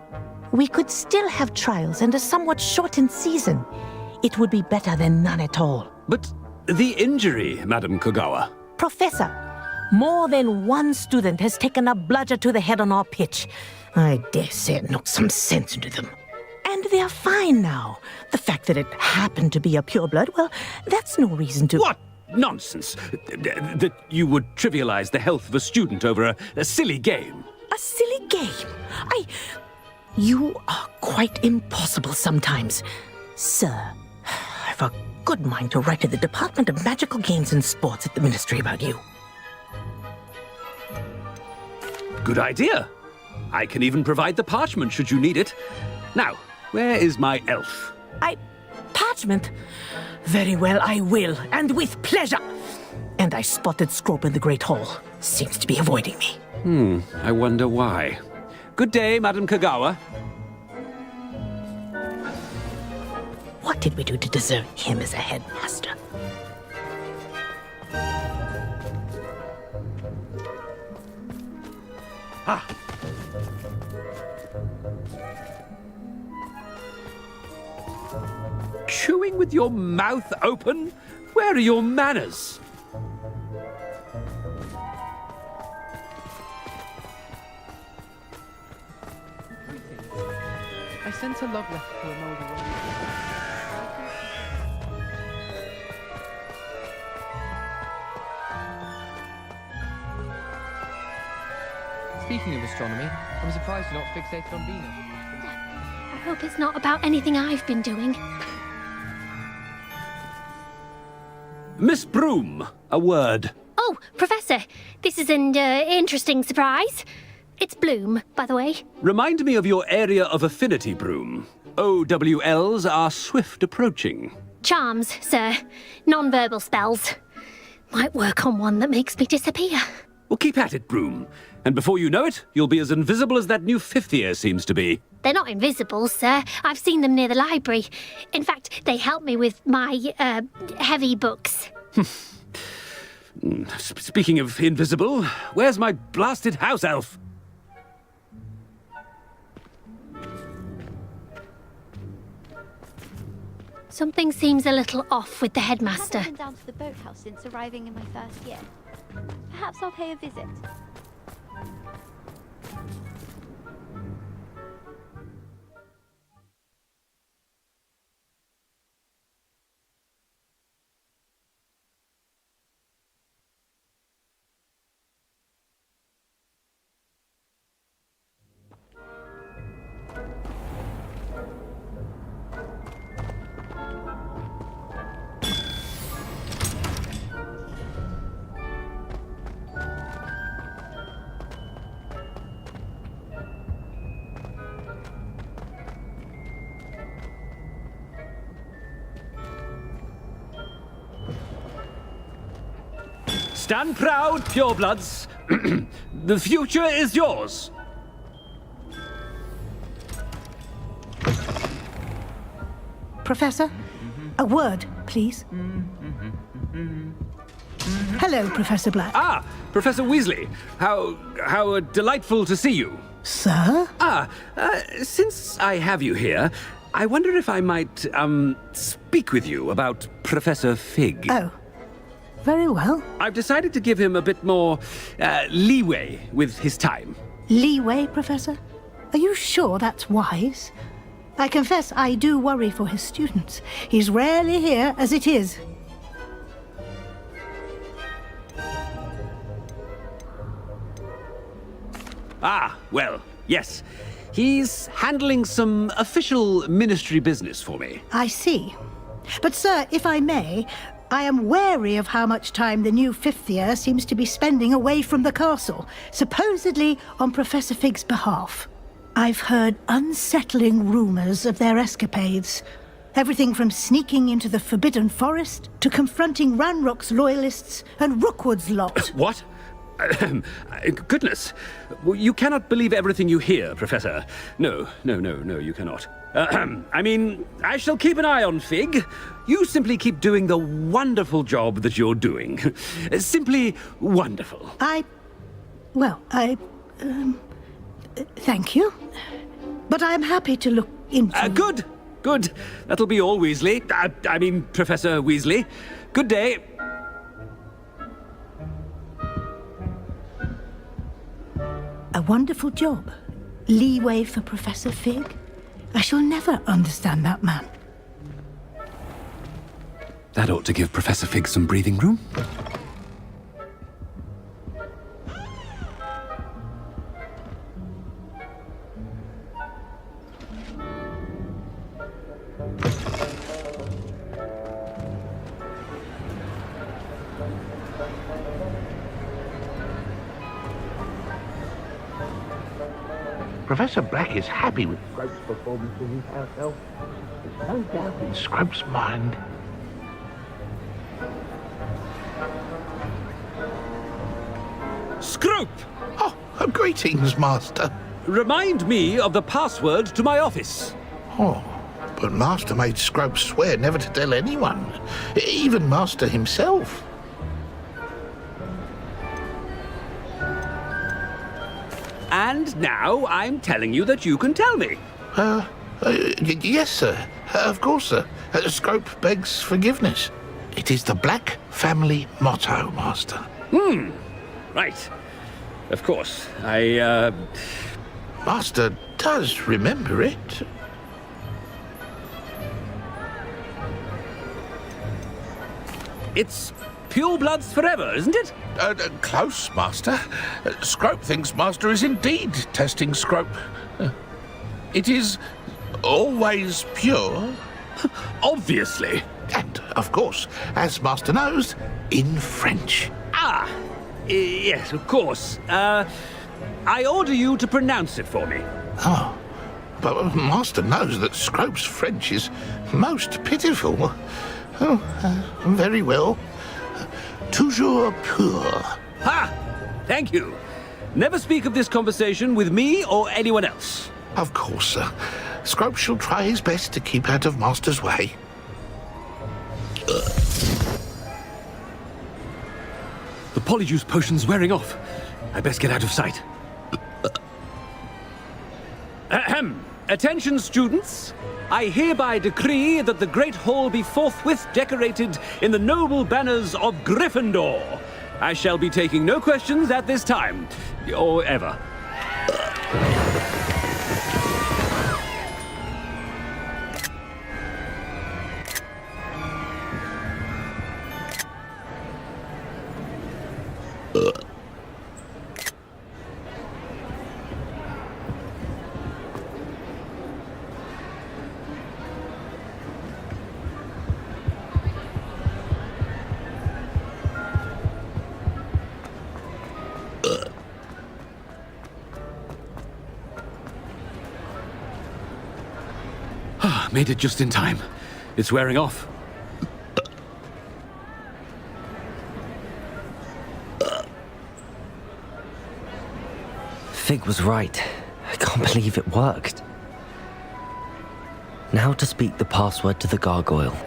could still have trials and a somewhat shortened season. It would be better than none at all. But the injury, Madam Kogawa. Professor, more than one student has taken a bludger to the head on our pitch. I dare say it knocked some sense into them. And they are fine now. The fact that it happened to be a pureblood, well, that's no reason to... What nonsense! That you would trivialize the health of a student over a silly game. A silly game? You are quite impossible sometimes. Sir, I've a good mind to write to the Department of Magical Games and Sports at the Ministry about you. Good idea. I can even provide the parchment should you need it. Now, where is my elf? Parchment? Very well, I will, and with pleasure. And I spotted Scrope in the Great Hall. Seems to be avoiding me. I wonder why. Good day, Madam Kogawa. What did we do to deserve him as a headmaster? Ah! Chewing with your mouth open? Where are your manners? I sent a love letter to Imelda. Speaking of astronomy, I'm surprised you're not fixated on Venus. I hope it's not about anything I've been doing. Miss Broom, a word. Oh, Professor, this is an interesting surprise. It's Bloom, by the way. Remind me of your area of affinity, Broom. OWLs are swift approaching. Charms, sir. Non-verbal spells. Might work on one that makes me disappear. Well, keep at it, Broom. And before you know it, you'll be as invisible as that new fifth year seems to be. They're not invisible, sir. I've seen them near the library. In fact, they help me with my, heavy books. Speaking of invisible, where's my blasted house elf? Something seems a little off with the headmaster. I haven't been down to the boathouse since arriving in my first year. Perhaps I'll pay a visit. Stand proud, purebloods. The future is yours. Professor, a word, please. Hello, Professor Black. Ah, Professor Weasley. How delightful to see you. Sir? Since I have you here, I wonder if I might, speak with you about Professor Fig. Oh, very well. I've decided to give him a bit more, leeway with his time. Leeway, Professor? Are you sure that's wise? I confess I do worry for his students. He's rarely here as it is. Ah, well, yes. He's handling some official ministry business for me. I see. But, sir, if I may, I am wary of how much time the new fifth year seems to be spending away from the castle, supposedly on Professor Fig's behalf. I've heard unsettling rumors of their escapades. Everything from sneaking into the Forbidden Forest to confronting Ranrock's loyalists and Rookwood's lot. What? Goodness. You cannot believe everything you hear, Professor. No, you cannot. I mean, I shall keep an eye on Fig. You simply keep doing the wonderful job that you're doing. Simply wonderful. Thank you. But I'm happy to look into... Good. That'll be all, Weasley. I mean, Professor Weasley. Good day. A wonderful job. Leeway for Professor Fig. I shall never understand that man. That ought to give Professor Fig some breathing room. Professor Black is happy with Scrope's performance in his house elf. There's no doubt in Scrope's mind. Scrope! Oh, greetings, Master. Remind me of the password to my office. Oh, but Master made Scrope swear never to tell anyone, even Master himself. And now I'm telling you that you can tell me. Yes, sir. Of course, sir. Scrope begs forgiveness. It is the Black family motto, Master. Right. Of course. Master does remember it. It's purebloods forever, isn't it? Close, Master. Scrope thinks Master is indeed testing Scrope. It is always pure. Obviously. And, of course, as Master knows, in French. Yes, of course. I order you to pronounce it for me. Oh, but Master knows that Scrope's French is most pitiful. Very well. Toujours pur. Ha! Thank you. Never speak of this conversation with me or anyone else. Of course, sir. Scrope shall try his best to keep out of Master's way. The Polyjuice potion's wearing off. I best get out of sight. Ahem. Attention, students. I hereby decree that the Great Hall be forthwith decorated in the noble banners of Gryffindor. I shall be taking no questions at this time, or ever. Made it just in time. It's wearing off. Fig was right. I can't believe it worked. Now to speak the password to the gargoyle.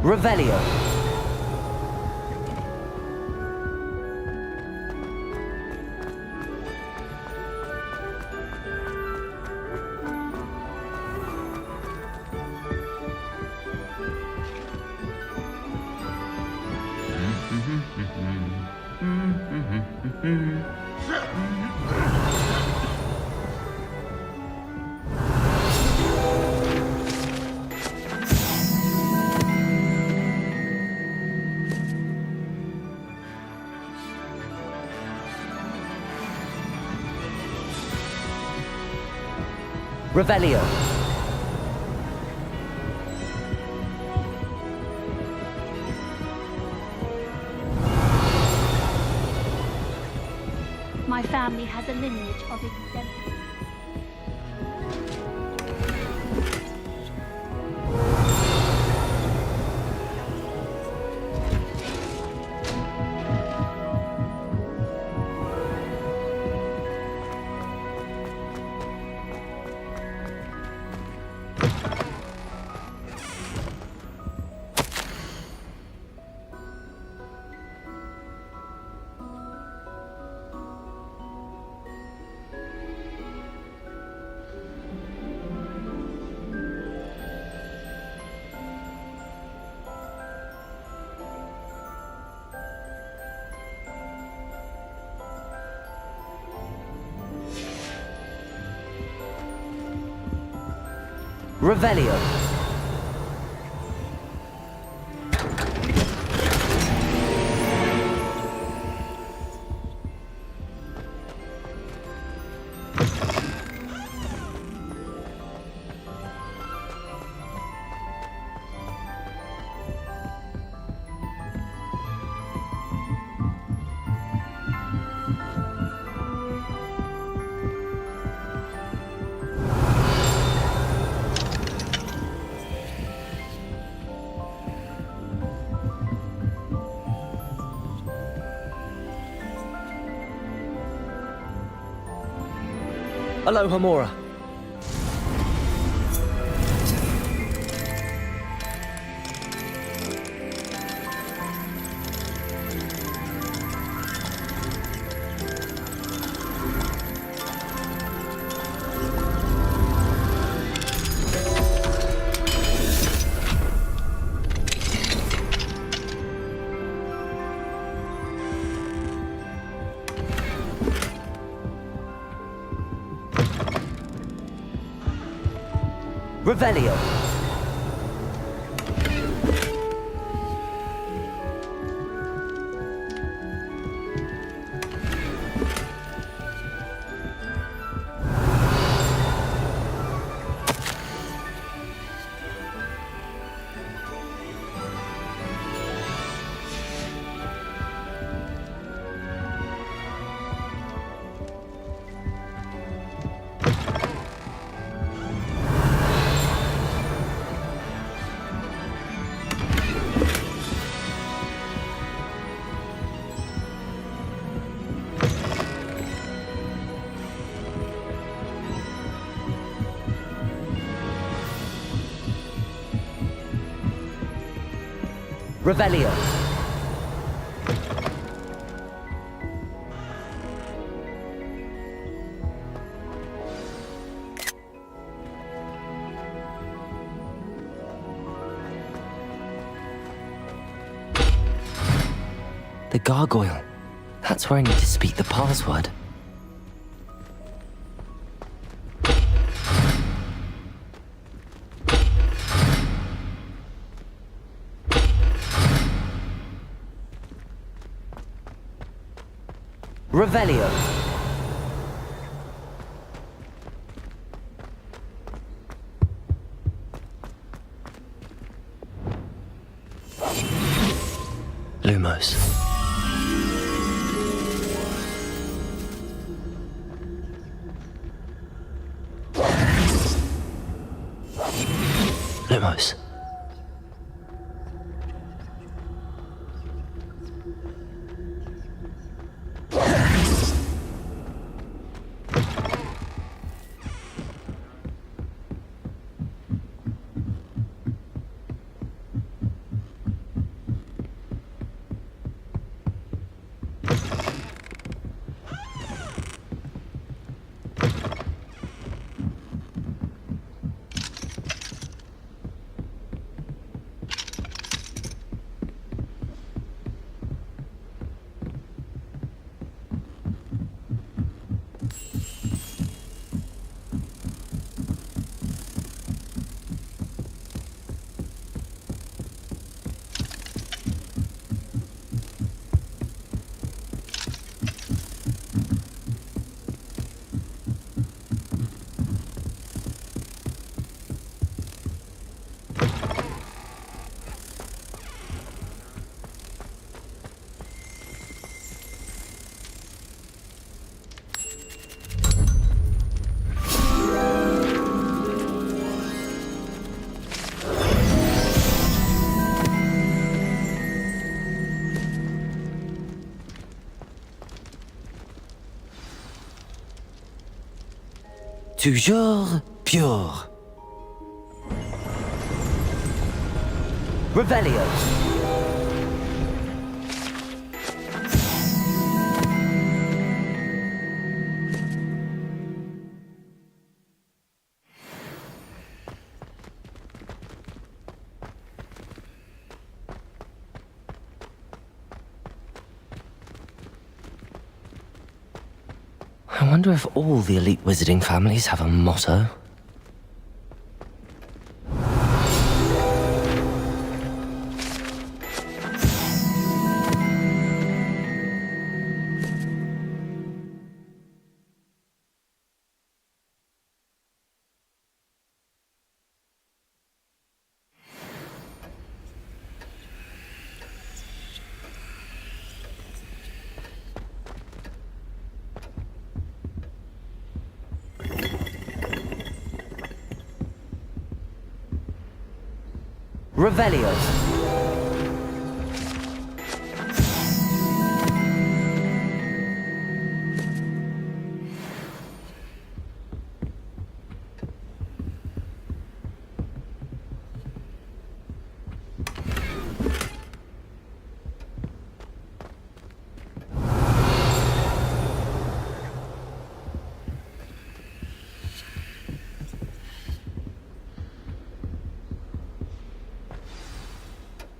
Revelio. Revelio. My family has a lineage of exemplars. Revelio. Aloha Mora. Revelio. Revelio. The gargoyle. That's where I need to speak the password. Revelio. Lumos. Lumos. Toujours pure. Revelio. I wonder if all the elite wizarding families have a motto. Revelio.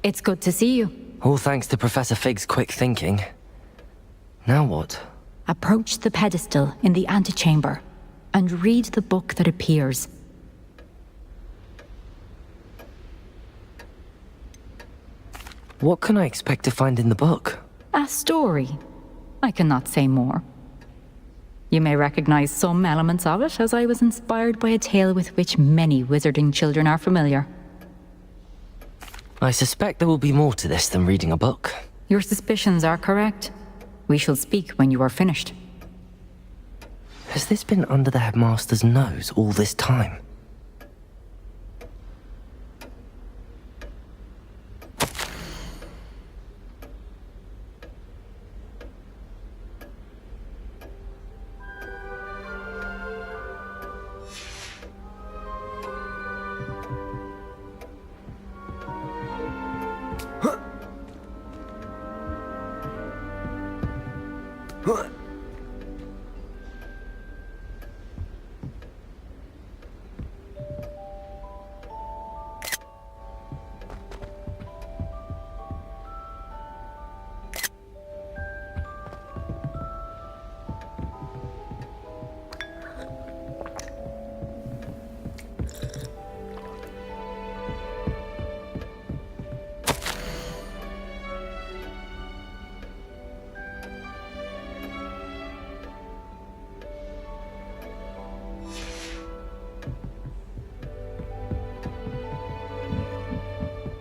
It's good to see you. All thanks to Professor Fig's quick thinking. Now what? Approach the pedestal in the antechamber and read the book that appears. What can I expect to find in the book? A story. I cannot say more. You may recognize some elements of it, as I was inspired by a tale with which many wizarding children are familiar. I suspect there will be more to this than reading a book. Your suspicions are correct. We shall speak when you are finished. Has this been under the headmaster's nose all this time?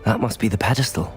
That must be the pedestal.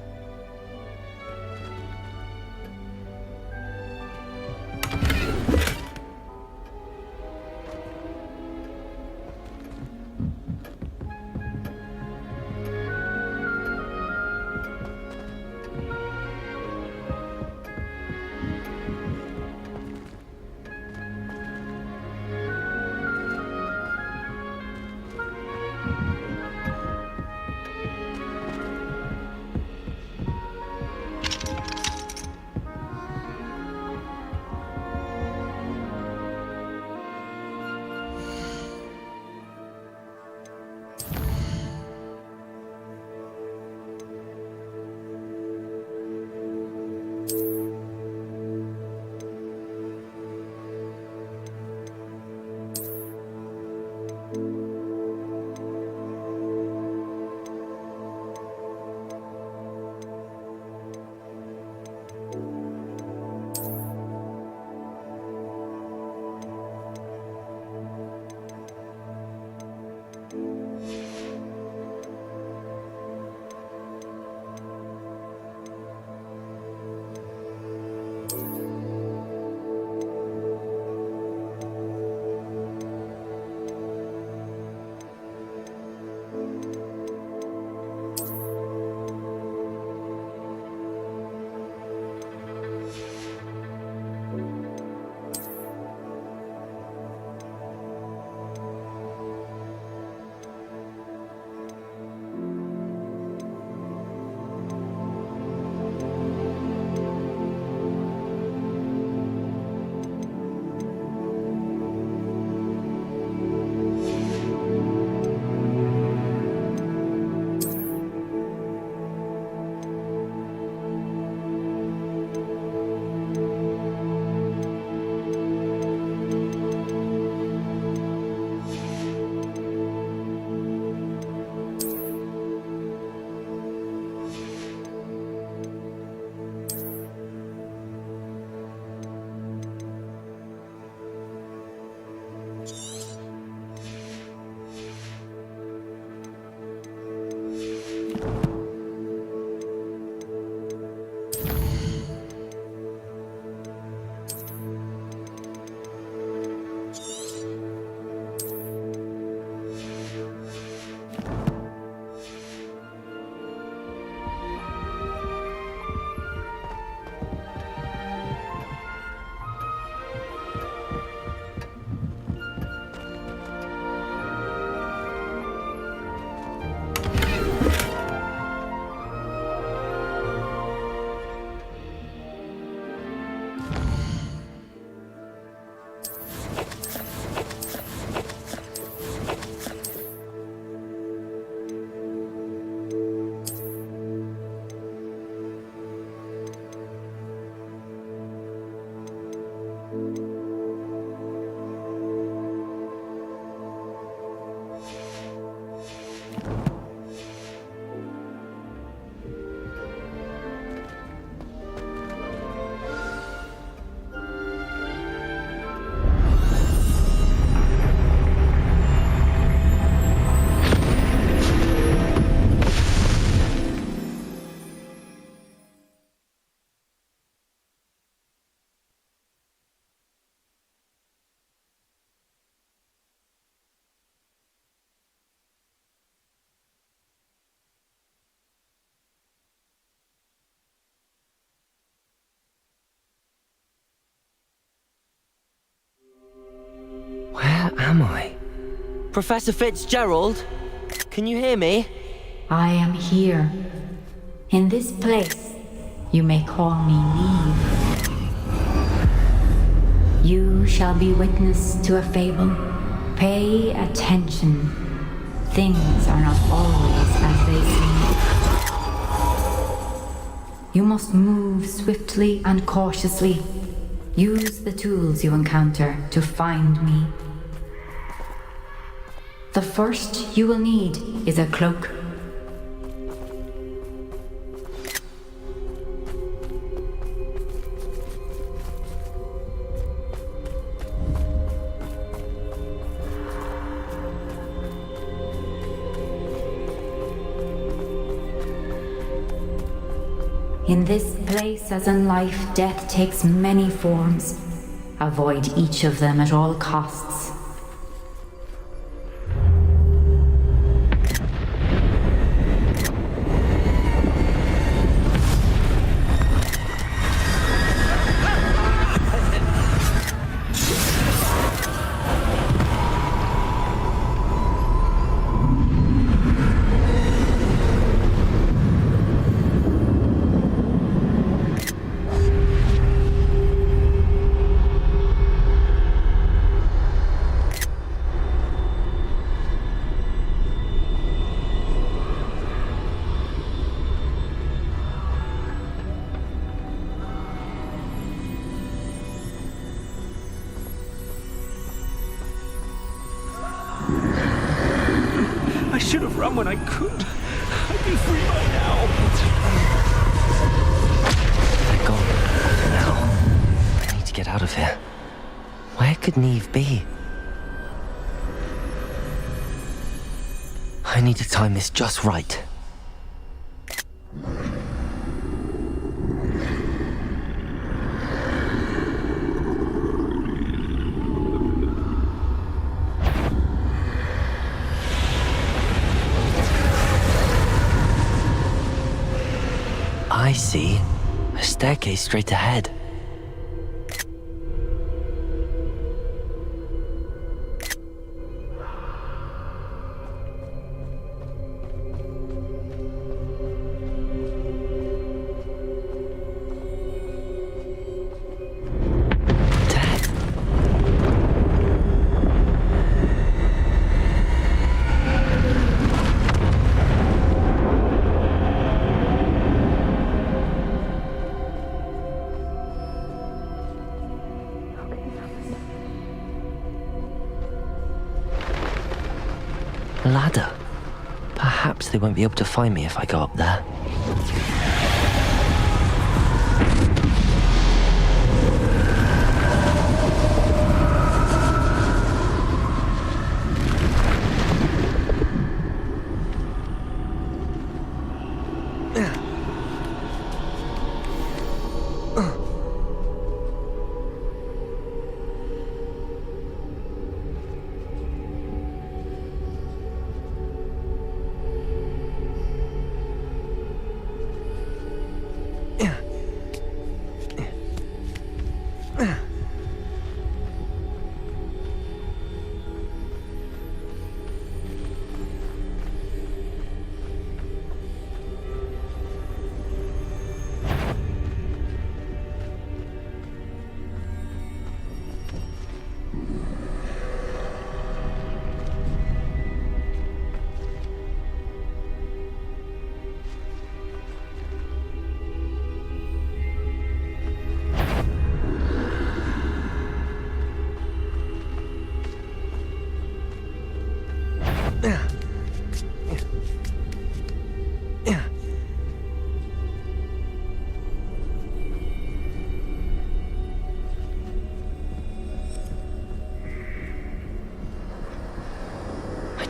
Where am I? Professor Fitzgerald? Can you hear me? I am here. In this place, you may call me Neve. You shall be witness to a fable. Pay attention. Things are not always as they seem. You must move swiftly and cautiously. Use the tools you encounter to find me. The first you will need is a cloak. In this place, as in life, death takes many forms. Avoid each of them at all costs. I should have run when I could. I'd be free by now. They're gone for now. I need to get out of here. Where could Neve be? I need to time this just right. I see. A staircase straight ahead. Ladder. Perhaps they won't be able to find me if I go up there.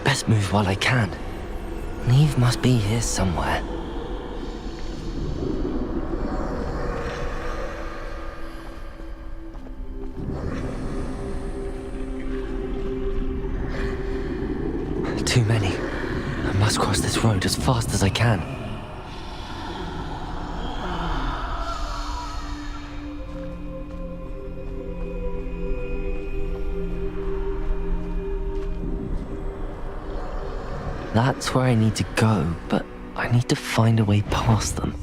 Best move while I can. Neve must be here somewhere. Too many. I must cross this road as fast as I can. That's where I need to go, but I need to find a way past them.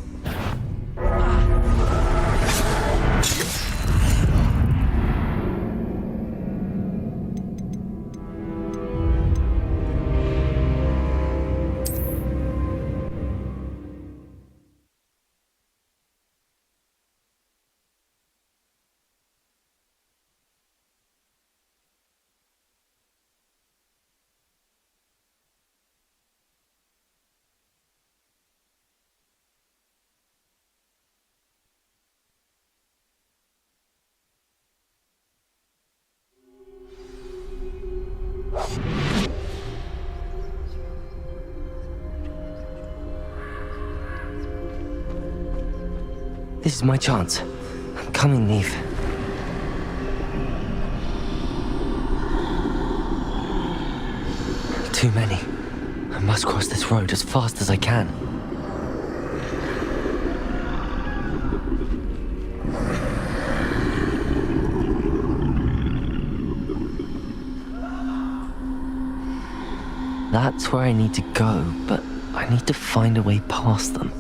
This is my chance. I'm coming, Neve. Too many. I must cross this road as fast as I can. That's where I need to go, but I need to find a way past them.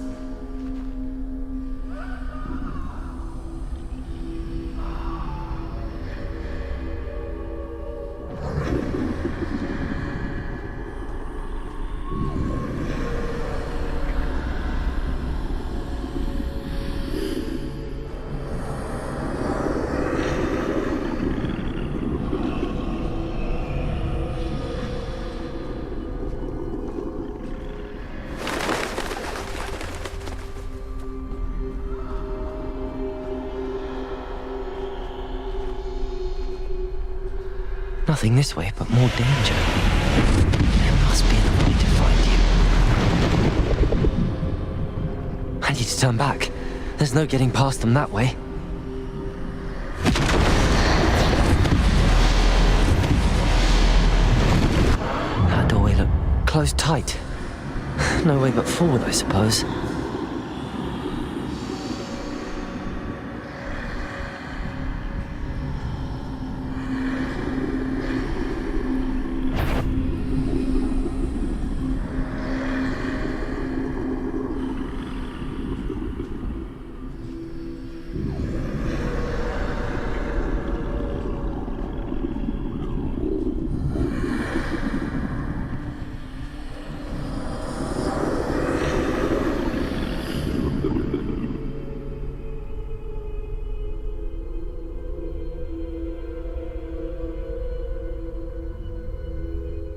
Nothing this way, but more danger. There must be another way to find you. I need to turn back. There's no getting past them that way. That doorway looked closed tight. No way but forward, I suppose.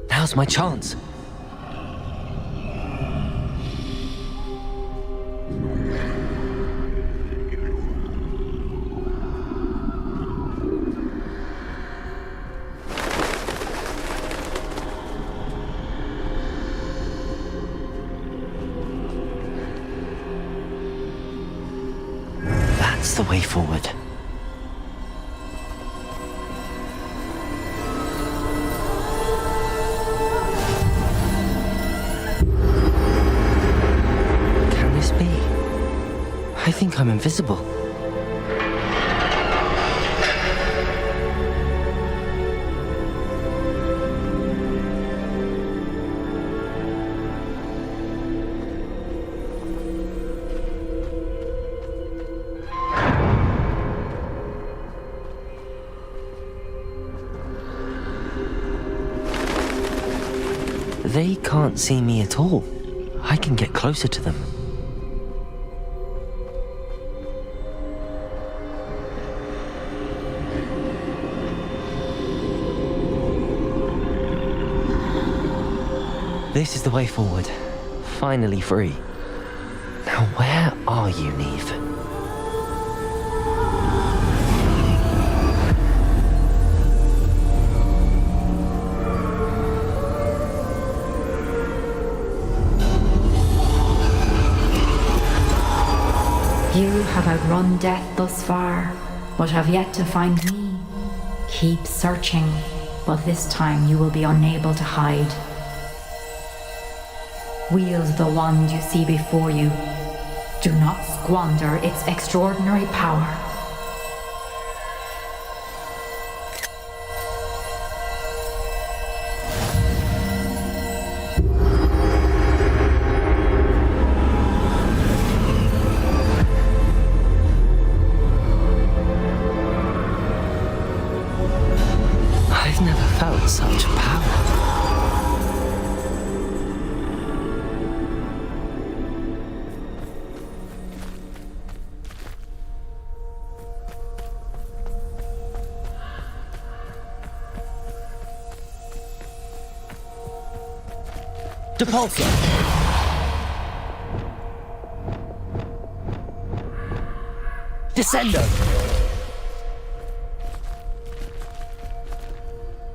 Now's my chance. That's the way forward. I think I'm invisible. They can't see me at all. I can get closer to them. This is the way forward. Finally free. Now where are you, Neve? You have outrun death thus far, but have yet to find me. Keep searching, but this time you will be unable to hide. Wield the wand you see before you. Do not squander its extraordinary power. I've never felt such power. Depulsor! Descendo!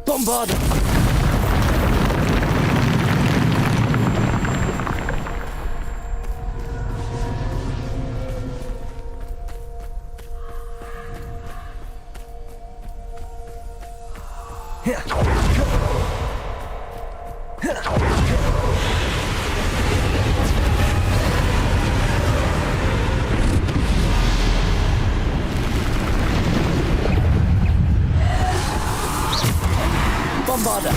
Bombarda! Bombarda!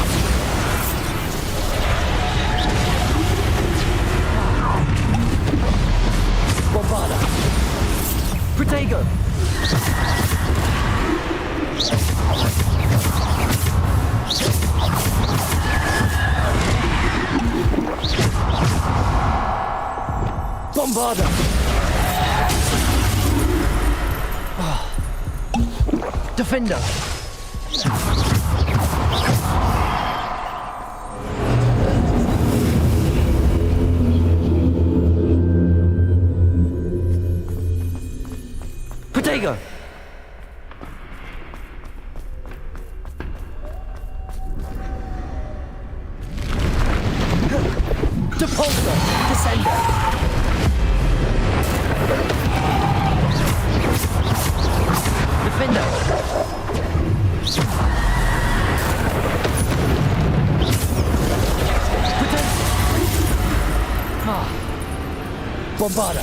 Bombarda! Protego! Bombarda! Defender! Protego! Depulsor! Descender! Defender! Bombarda!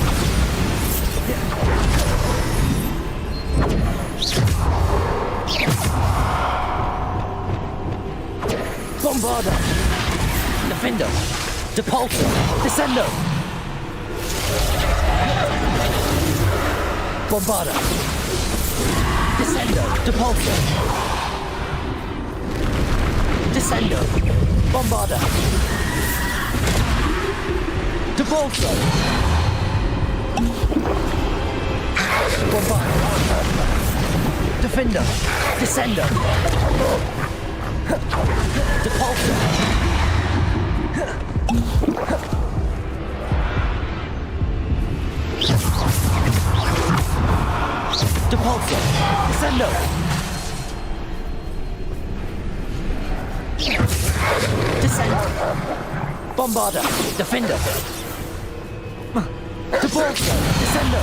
Bombarda! Defender! Depulsor! Descendo! Bombarda! Descendo! Depulsor! Descendo! Bombarda! Depulsor! Bombarda! Defender! Descendo! Depulsor! Depulsor! Descendo! Descend! Bombarda! Defender! Depulsor! Descendo!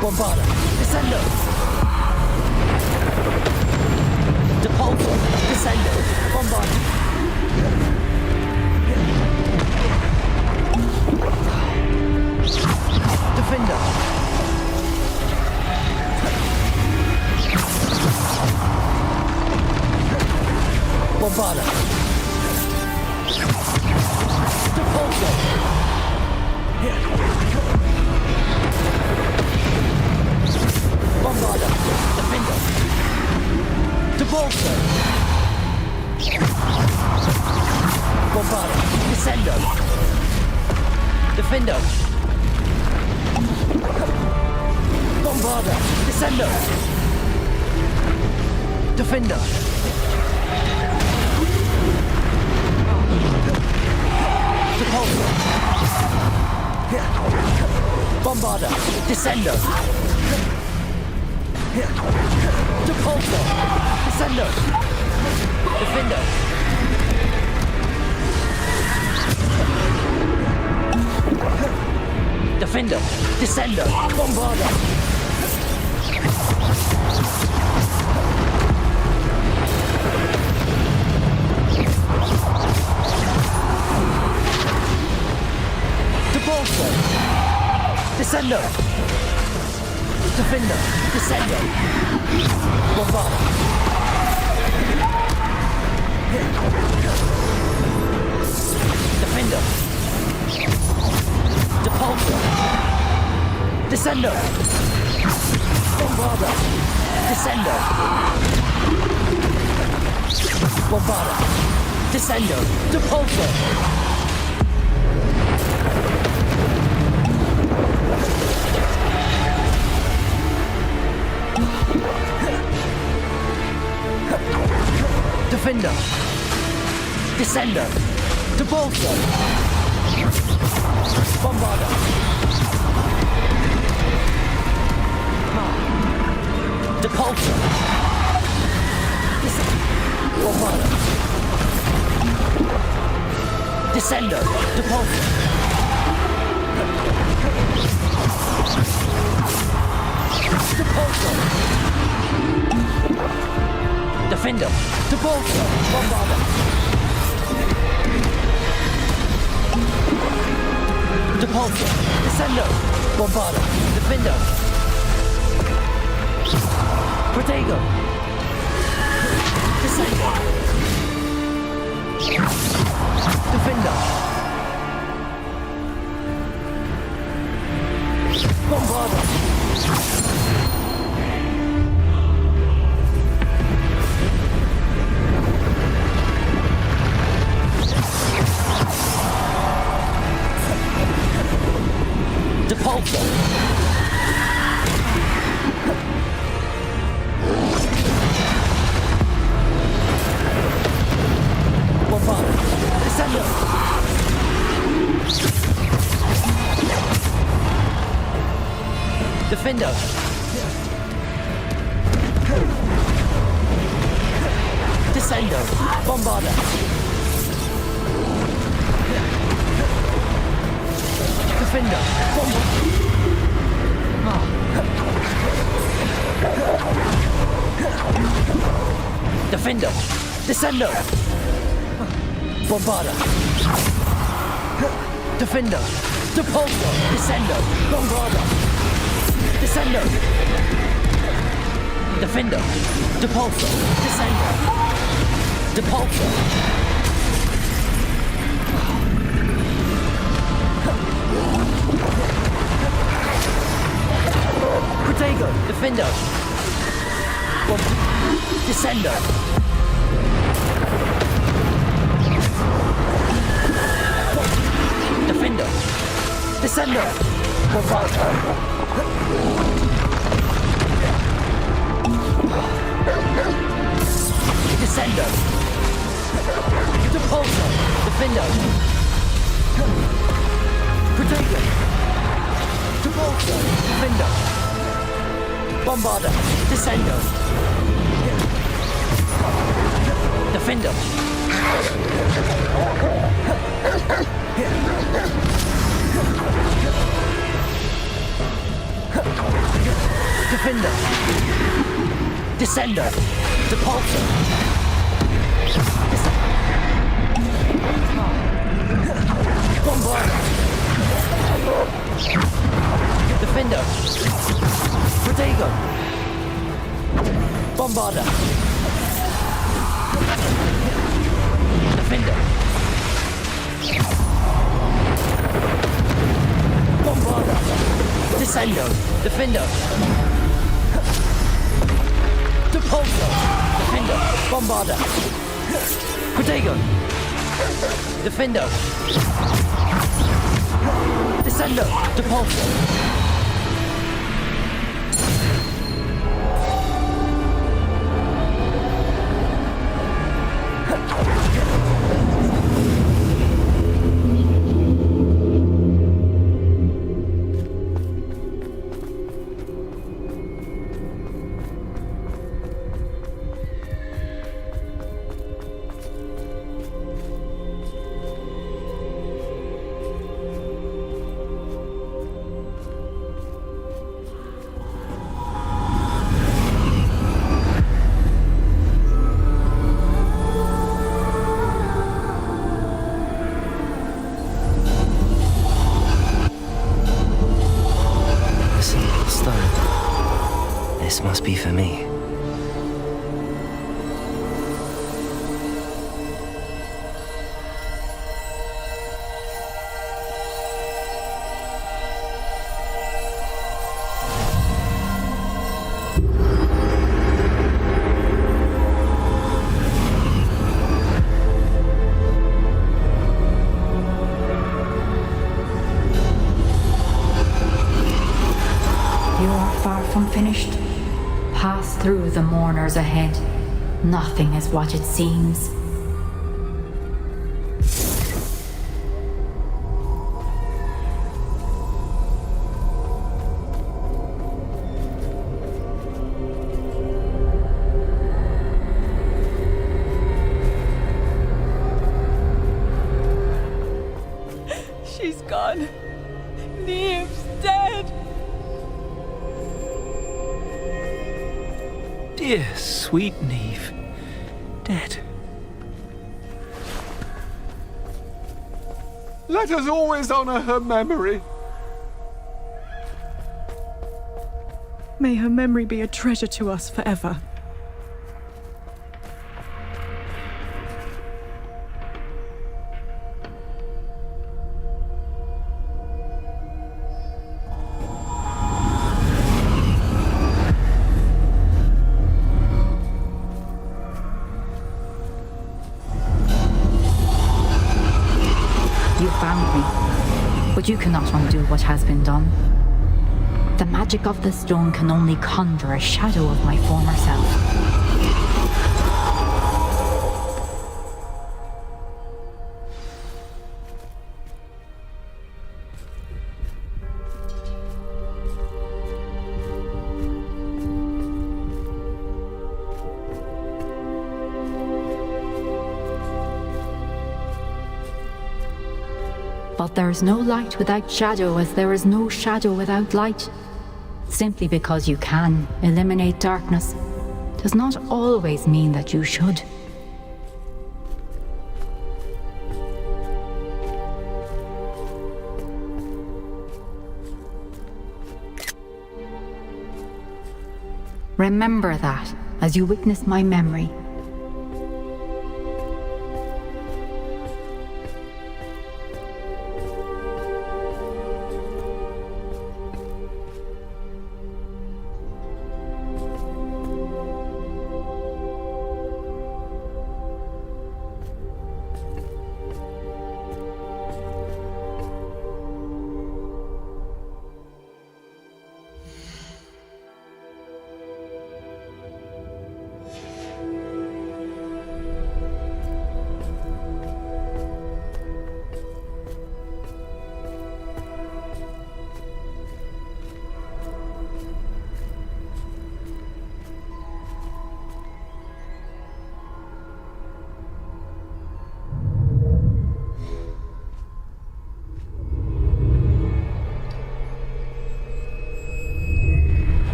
Bombarda! Descendo! Depulsor! Descendo! Bombarda! Defender! Bombarda! Depulsor! Bombarda! Defender! Depulsor! Bombarda! Descendo! Defender! Bombarda! Descendo! Defender! Depulso. Bombarda. Descendo. Depulso. Descendo. Defendo. Defendo. Descendo. Bombarda. Depulso. Descendo. Defendo. Descendo. Bombarda. Defendo. Depulso. Descendo. Bombarda. Descendo. Bombarda. Descendo. Depulso. Defendo. Descendo. Depulso. Bombarda. Depulso. Bombarda. Descendo. Depulso. Depulso. Defendo. Depulso. Bombarda. Depulso. Descendo. Bombarda. Defendo. Protego. Descendo. Defendo. Bombarda. Depulso. Bombarda. Descendo. Defendo. Descendo. Bombarda. Defendo. Defendo. Descendo. Bombarda. Defendo. Depulso. Descendo. Bombarda. Descendo. Defendo. Depulso. Descendo. Depulso. Protego. Defendo. Descendo. Defendo. Descendo. Bombarda. Descendo. Depulso. Defendo. Protego. Depulso. Defendo. Bombarda. Descendo. Defendo. Defendo. Descendo. Depulso. Bombarda. Defendo. Protego. Bombarda. Defendo. Bombarda. Descendo. Defendo. Depulso. Defendo. Bombarda. Protego. Defendo. Descendo. Depulso. must be for me. You are far from finished. Pass through the mourners ahead. Nothing is what it seems. She's gone. Neve's dead. Dear, sweet Neve. Dead. Let us always honor her memory. May her memory be a treasure to us forever. You found me, but you cannot undo what has been done. The magic of the stone can only conjure a shadow of my former self. But there is no light without shadow, as there is no shadow without light. Simply because you can eliminate darkness does not always mean that you should. Remember that as you witness my memory.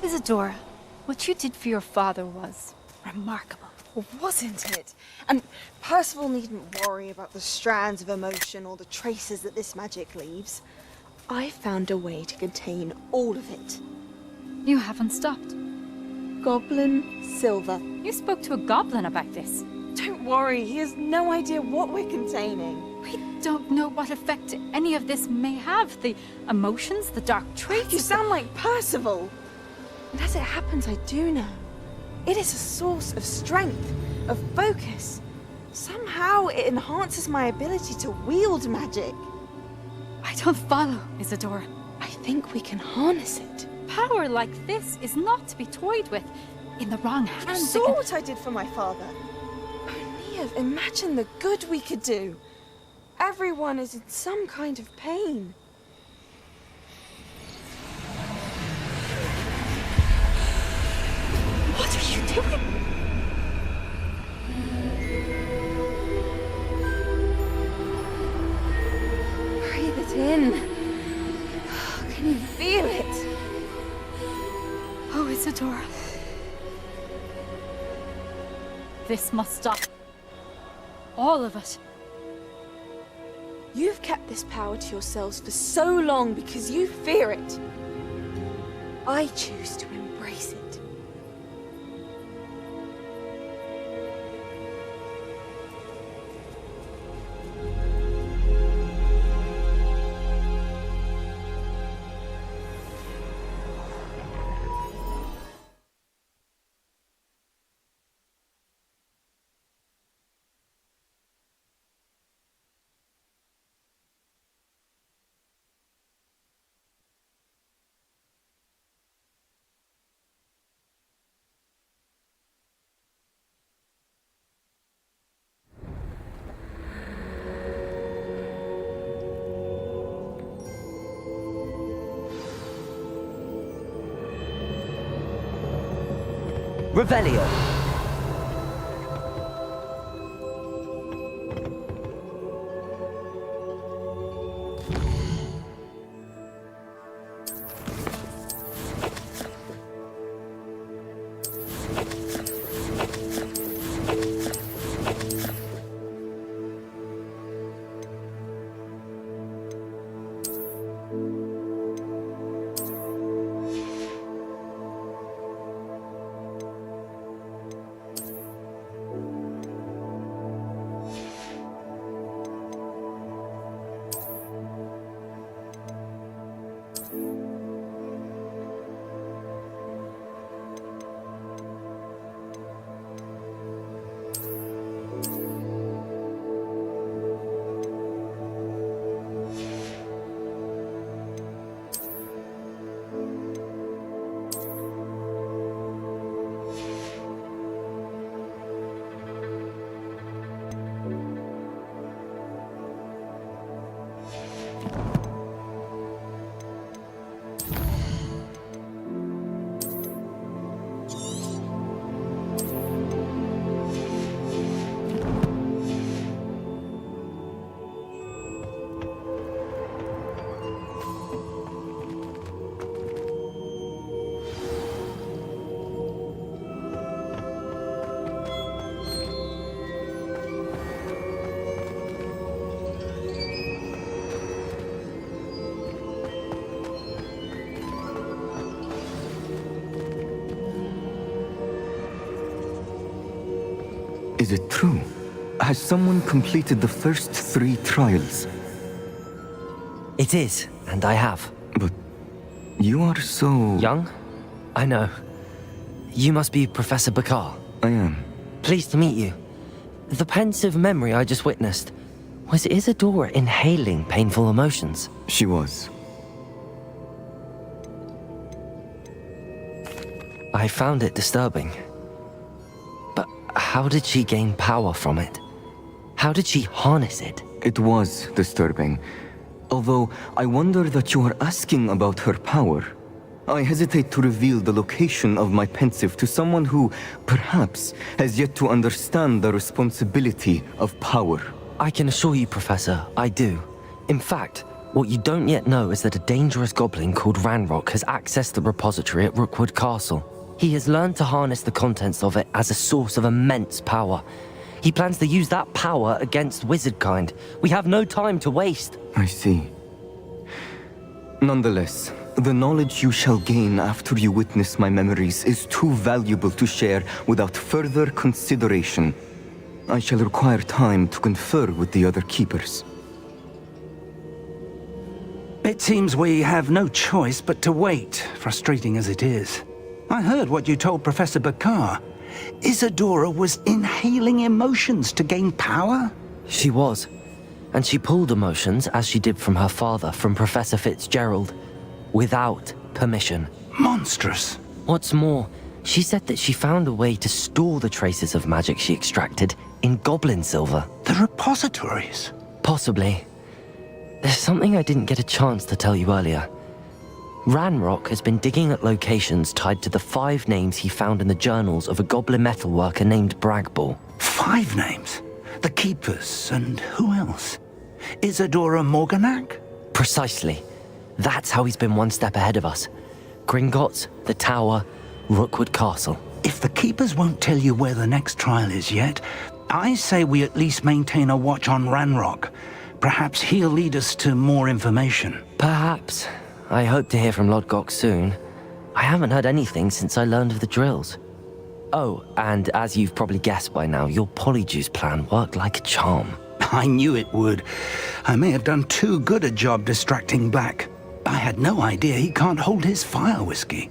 Isadora, what you did for your father was remarkable. Well, wasn't it? And Percival needn't worry about the strands of emotion or the traces that this magic leaves. I found a way to contain all of it. You haven't stopped. Goblin Silver. You spoke to a goblin about this. Don't worry, he has no idea what we're containing. We don't know what effect any of this may have. The emotions, the dark traits. You sound like Percival. And as it happens, I do know. It is a source of strength, of focus. Somehow it enhances my ability to wield magic. I don't follow, Isadora. I think we can harness it. Power like this is not to be toyed with. In the wrong hands. You saw what I did for my father. Oh, Neve, imagine the good we could do. Everyone is in some kind of pain. What are you doing? No, Isadora. This must stop. All of it. You've kept this power to yourselves for so long because you fear it. I choose to embrace it. Revelio. Is it true? Has someone completed the first 3 trials? It is, and I have. But you are so... Young? I know. You must be Professor Bakar. I am. Pleased to meet you. The pensive memory I just witnessed, was Isadora inhaling painful emotions? She was. I found it disturbing. But how did she gain power from it? How did she harness it? It was disturbing. Although I wonder that you are asking about her power. I hesitate to reveal the location of my pensive to someone who, perhaps, has yet to understand the responsibility of power. I can assure you, Professor, I do. In fact, what you don't yet know is that a dangerous goblin called Ranrock has accessed the repository at Rookwood Castle. He has learned to harness the contents of it as a source of immense power. He plans to use that power against wizardkind. We have no time to waste. I see. Nonetheless, the knowledge you shall gain after you witness my memories is too valuable to share without further consideration. I shall require time to confer with the other keepers. It seems we have no choice but to wait, frustrating as it is. I heard what you told Professor Bakar. Isadora was inhaling emotions to gain power? She was. And she pulled emotions, as she did from her father, from Professor Fitzgerald, without permission. Monstrous. What's more, she said that she found a way to store the traces of magic she extracted in goblin silver. The repositories? Possibly. There's something I didn't get a chance to tell you earlier. Ranrock has been digging at locations tied to the 5 names he found in the journals of a goblin metalworker named Bragball. 5 names? The Keepers, and who else? Isadora Morganac? Precisely. That's how he's been one step ahead of us. Gringotts, the Tower, Rookwood Castle. If the keepers won't tell you where the next trial is yet, I say we at least maintain a watch on Ranrock. Perhaps he'll lead us to more information. Perhaps. I hope to hear from Lodgok soon. I haven't heard anything since I learned of the drills. Oh, and as you've probably guessed by now, your polyjuice plan worked like a charm. I knew it would. I may have done too good a job distracting Black. I had no idea he can't hold his fire whiskey.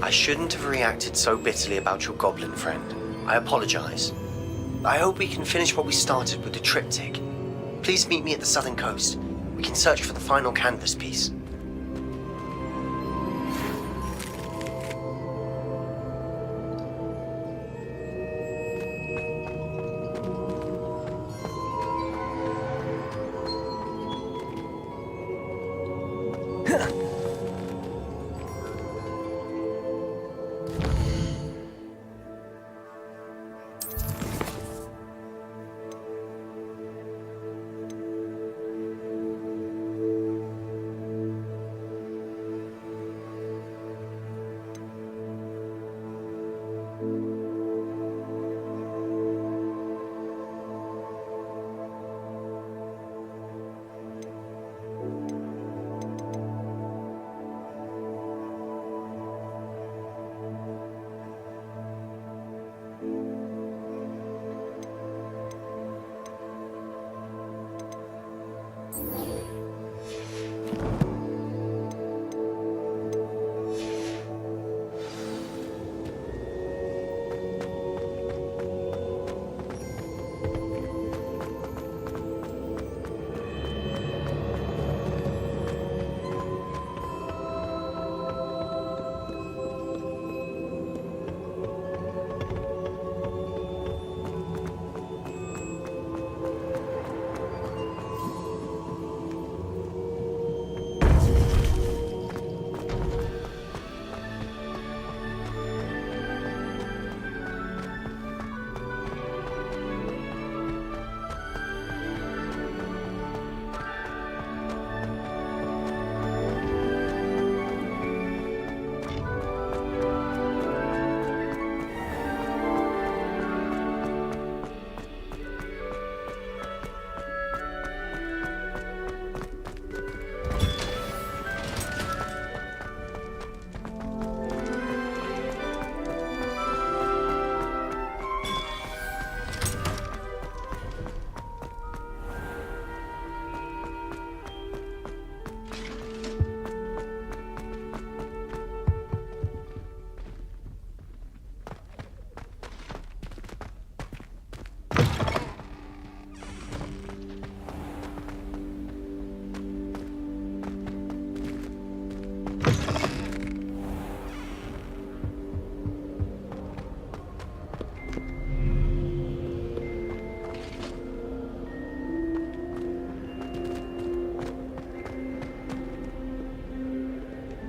I shouldn't have reacted so bitterly about your goblin friend. I apologize. I hope we can finish what we started with the triptych. Please meet me at the southern coast. We can search for the final canvas piece.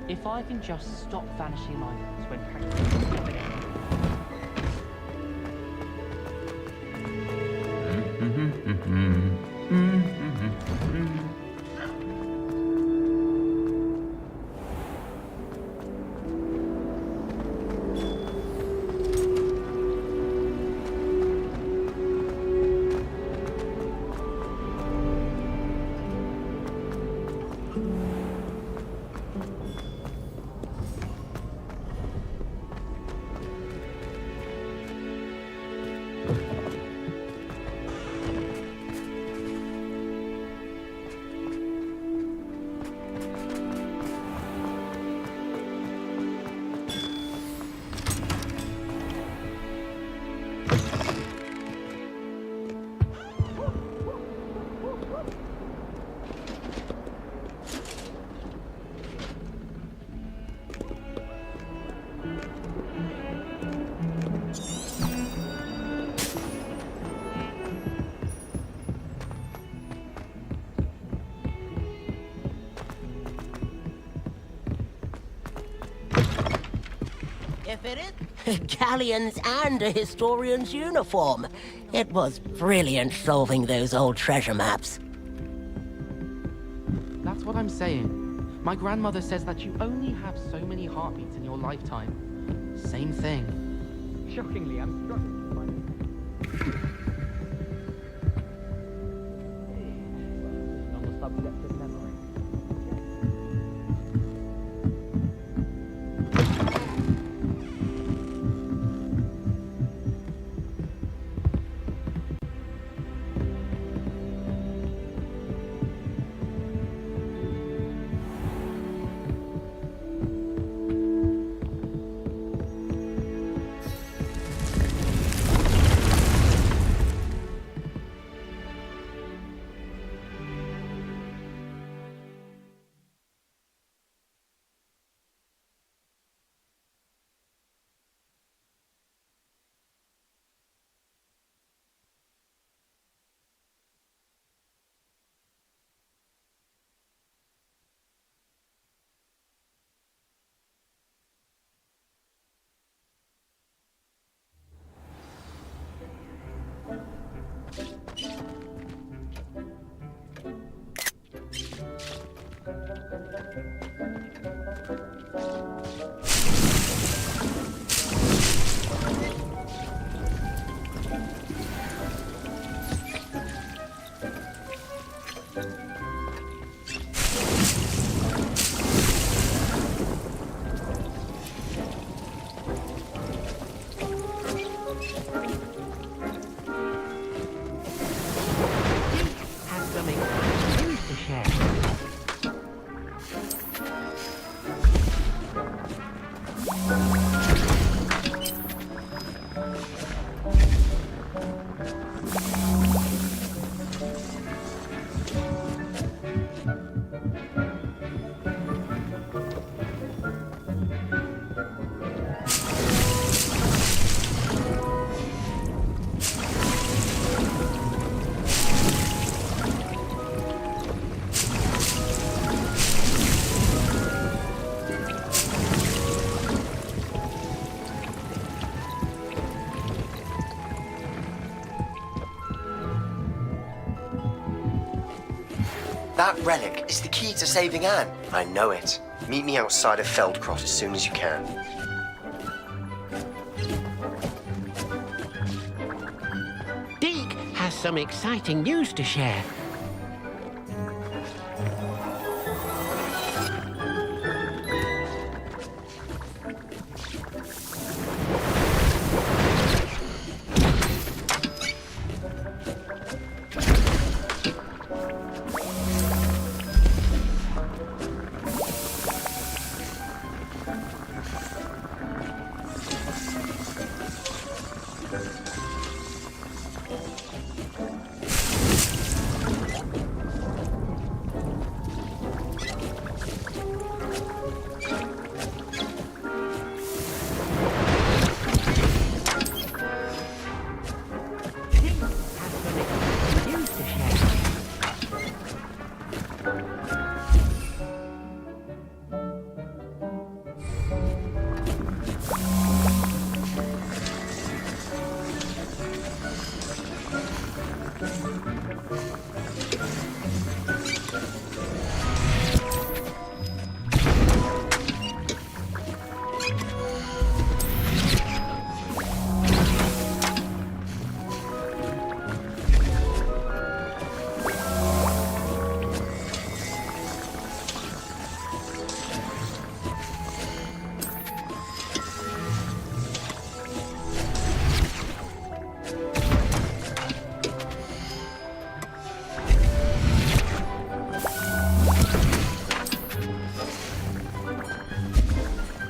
If I can just stop vanishing items when practicing. Spirit. Galleons and a historian's uniform. It was brilliant solving those old treasure maps. That's what I'm saying. My grandmother says that you only have so many heartbeats in your lifetime. Same thing. Shockingly, I'm struggling to find... on the subject of memory. That relic is the key to saving Anne. I know it. Meet me outside of Feldcroft as soon as you can. Deke has some exciting news to share.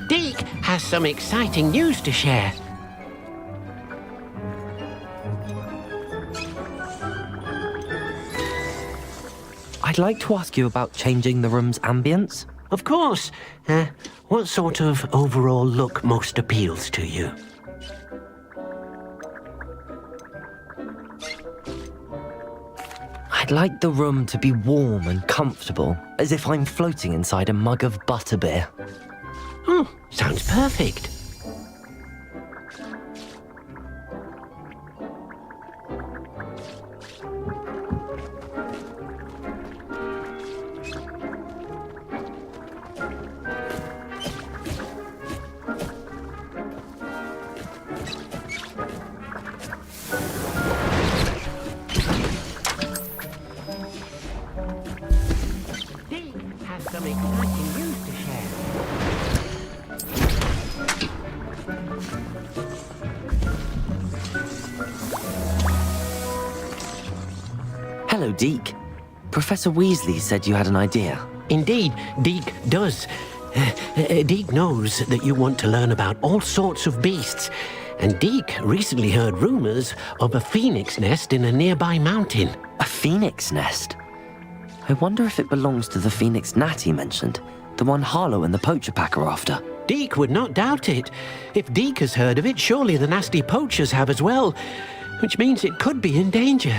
Deke has some exciting news to share. I'd like to ask you about changing the room's ambience. Of course. What sort of overall look most appeals to you? I'd like the room to be warm and comfortable, as if I'm floating inside a mug of butterbeer. Sounds perfect. some exciting news to share. Hello, Deke. Professor Weasley said you had an idea. Indeed, Deke does. Deke knows that you want to learn about all sorts of beasts, and Deke recently heard rumors of a phoenix nest in a nearby mountain. A phoenix nest? I wonder if it belongs to the phoenix gnat he mentioned, the one Harlow and the poacher pack are after. Deke would not doubt it. If Deke has heard of it, surely the nasty poachers have as well, which means it could be in danger.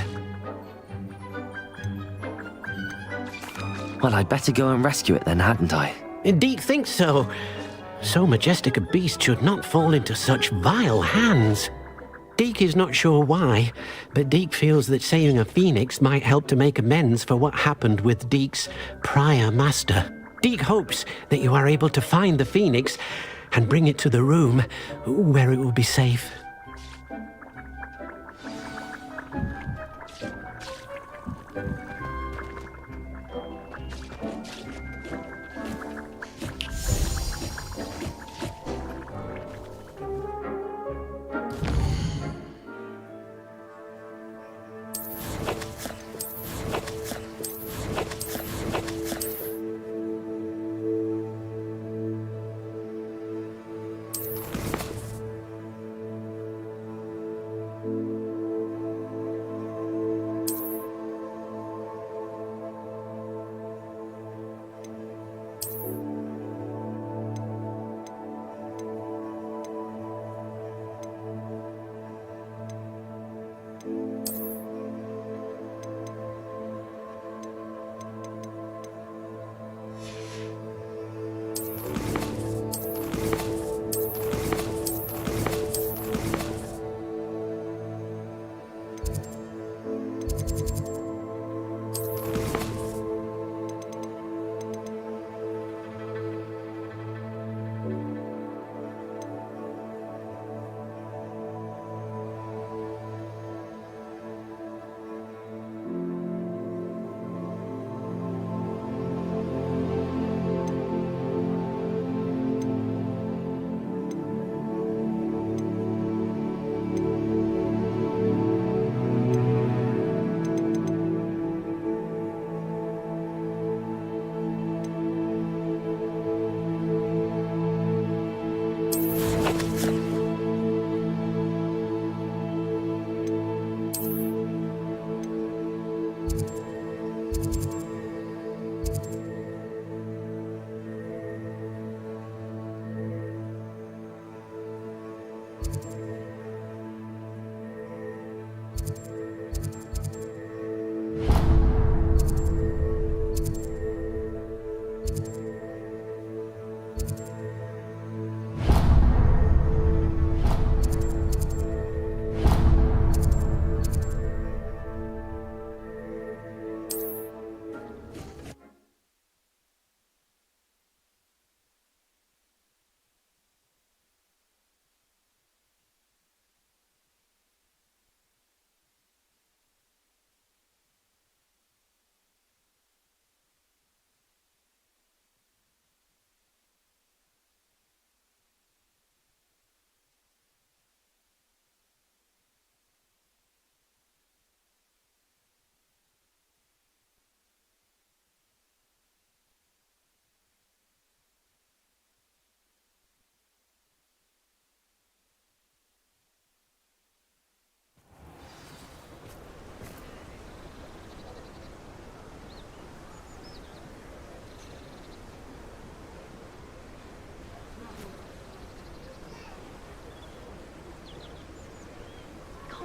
Well, I'd better go and rescue it then, hadn't I? Deke thinks so. So majestic a beast should not fall into such vile hands. Deke is not sure why, but Deke feels that saving a phoenix might help to make amends for what happened with Deke's prior master. Deke hopes that you are able to find the phoenix and bring it to the room where it will be safe.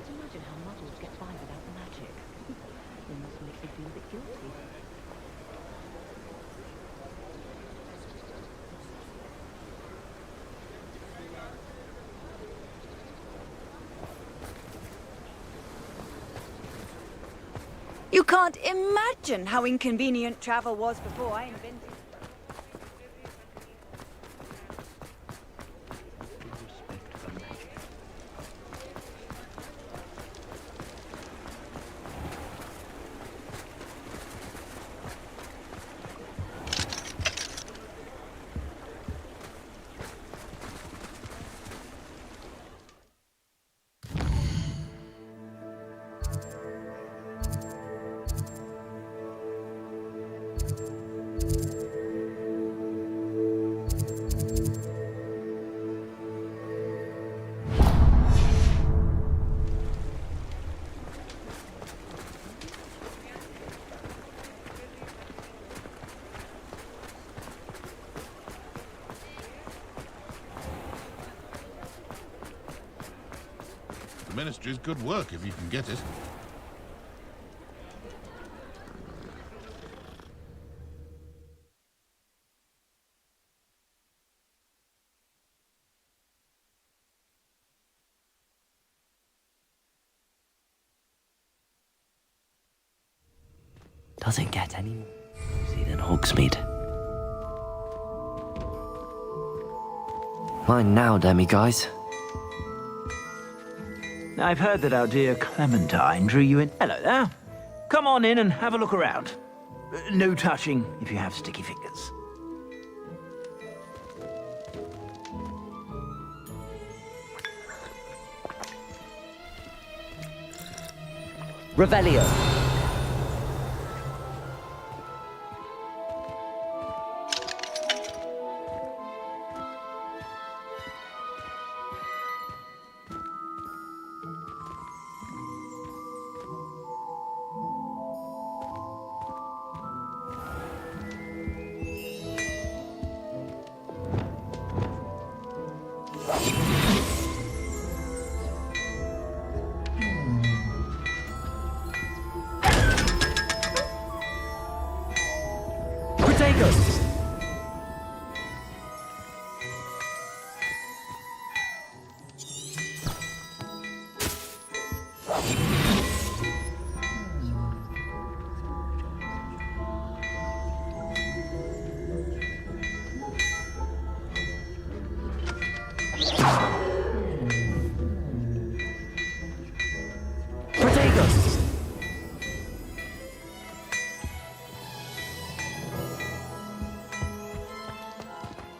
Imagine how muggles get by without magic. It must make me feel a bit guilty. You can't imagine how inconvenient travel was before I invented... Ministry's good work if you can get it. Doesn't get any more cozy than Hogsmeade. Mine now, demi-guys. I've heard that our dear Clementine drew you in. Hello there. Come on in and have a look around. No touching if you have sticky fingers. Revelio.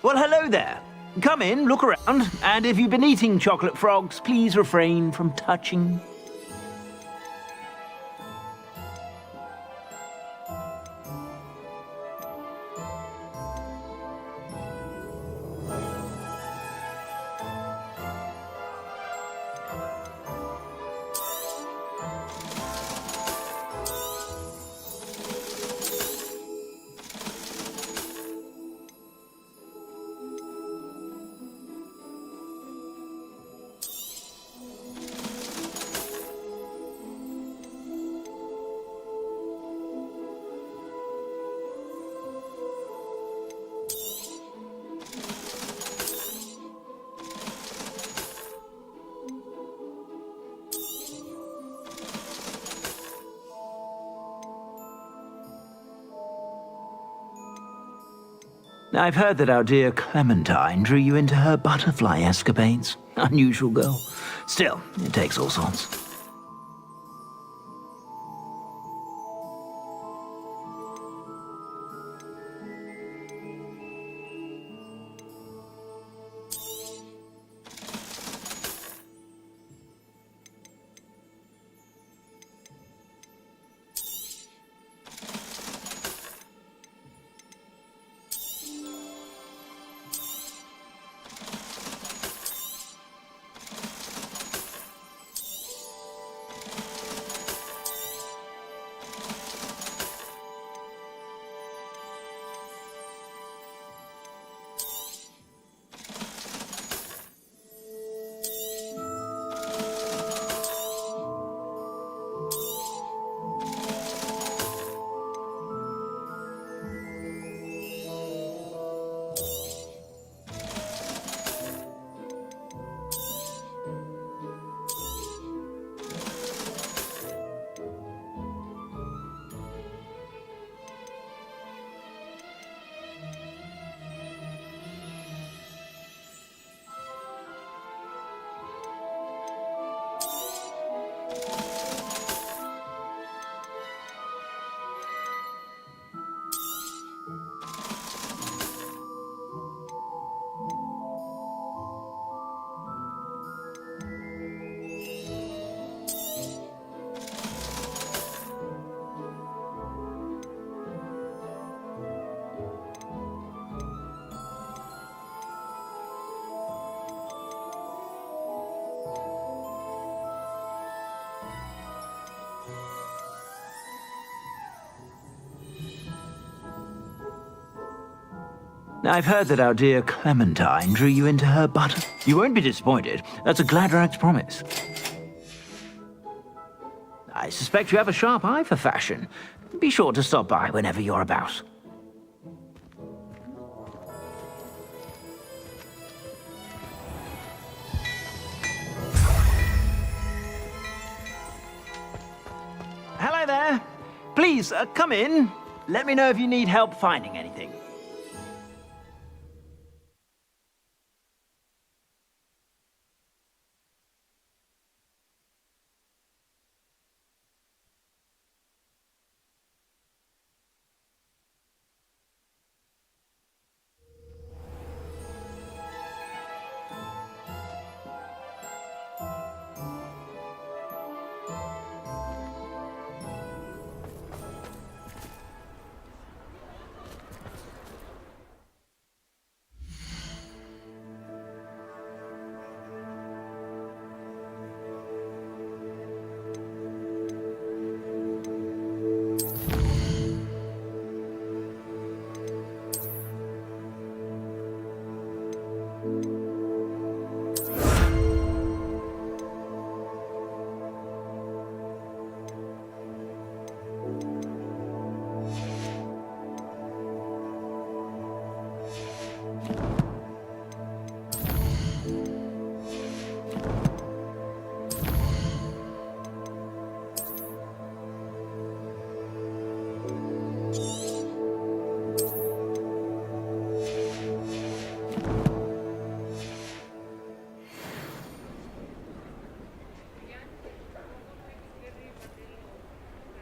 Well, hello there. Come in, look around, and if you've been eating chocolate frogs, please refrain from touching. I've heard that our dear Clementine drew you into her butterfly escapades. Unusual girl. Still, it takes all sorts. I've heard that our dear Clementine drew you into her butter. You won't be disappointed. That's a Gladrag's promise. suspect you have a sharp eye for fashion. Be sure to stop by whenever you're about. Hello there. Please, come in. Let me know if you need help finding anything.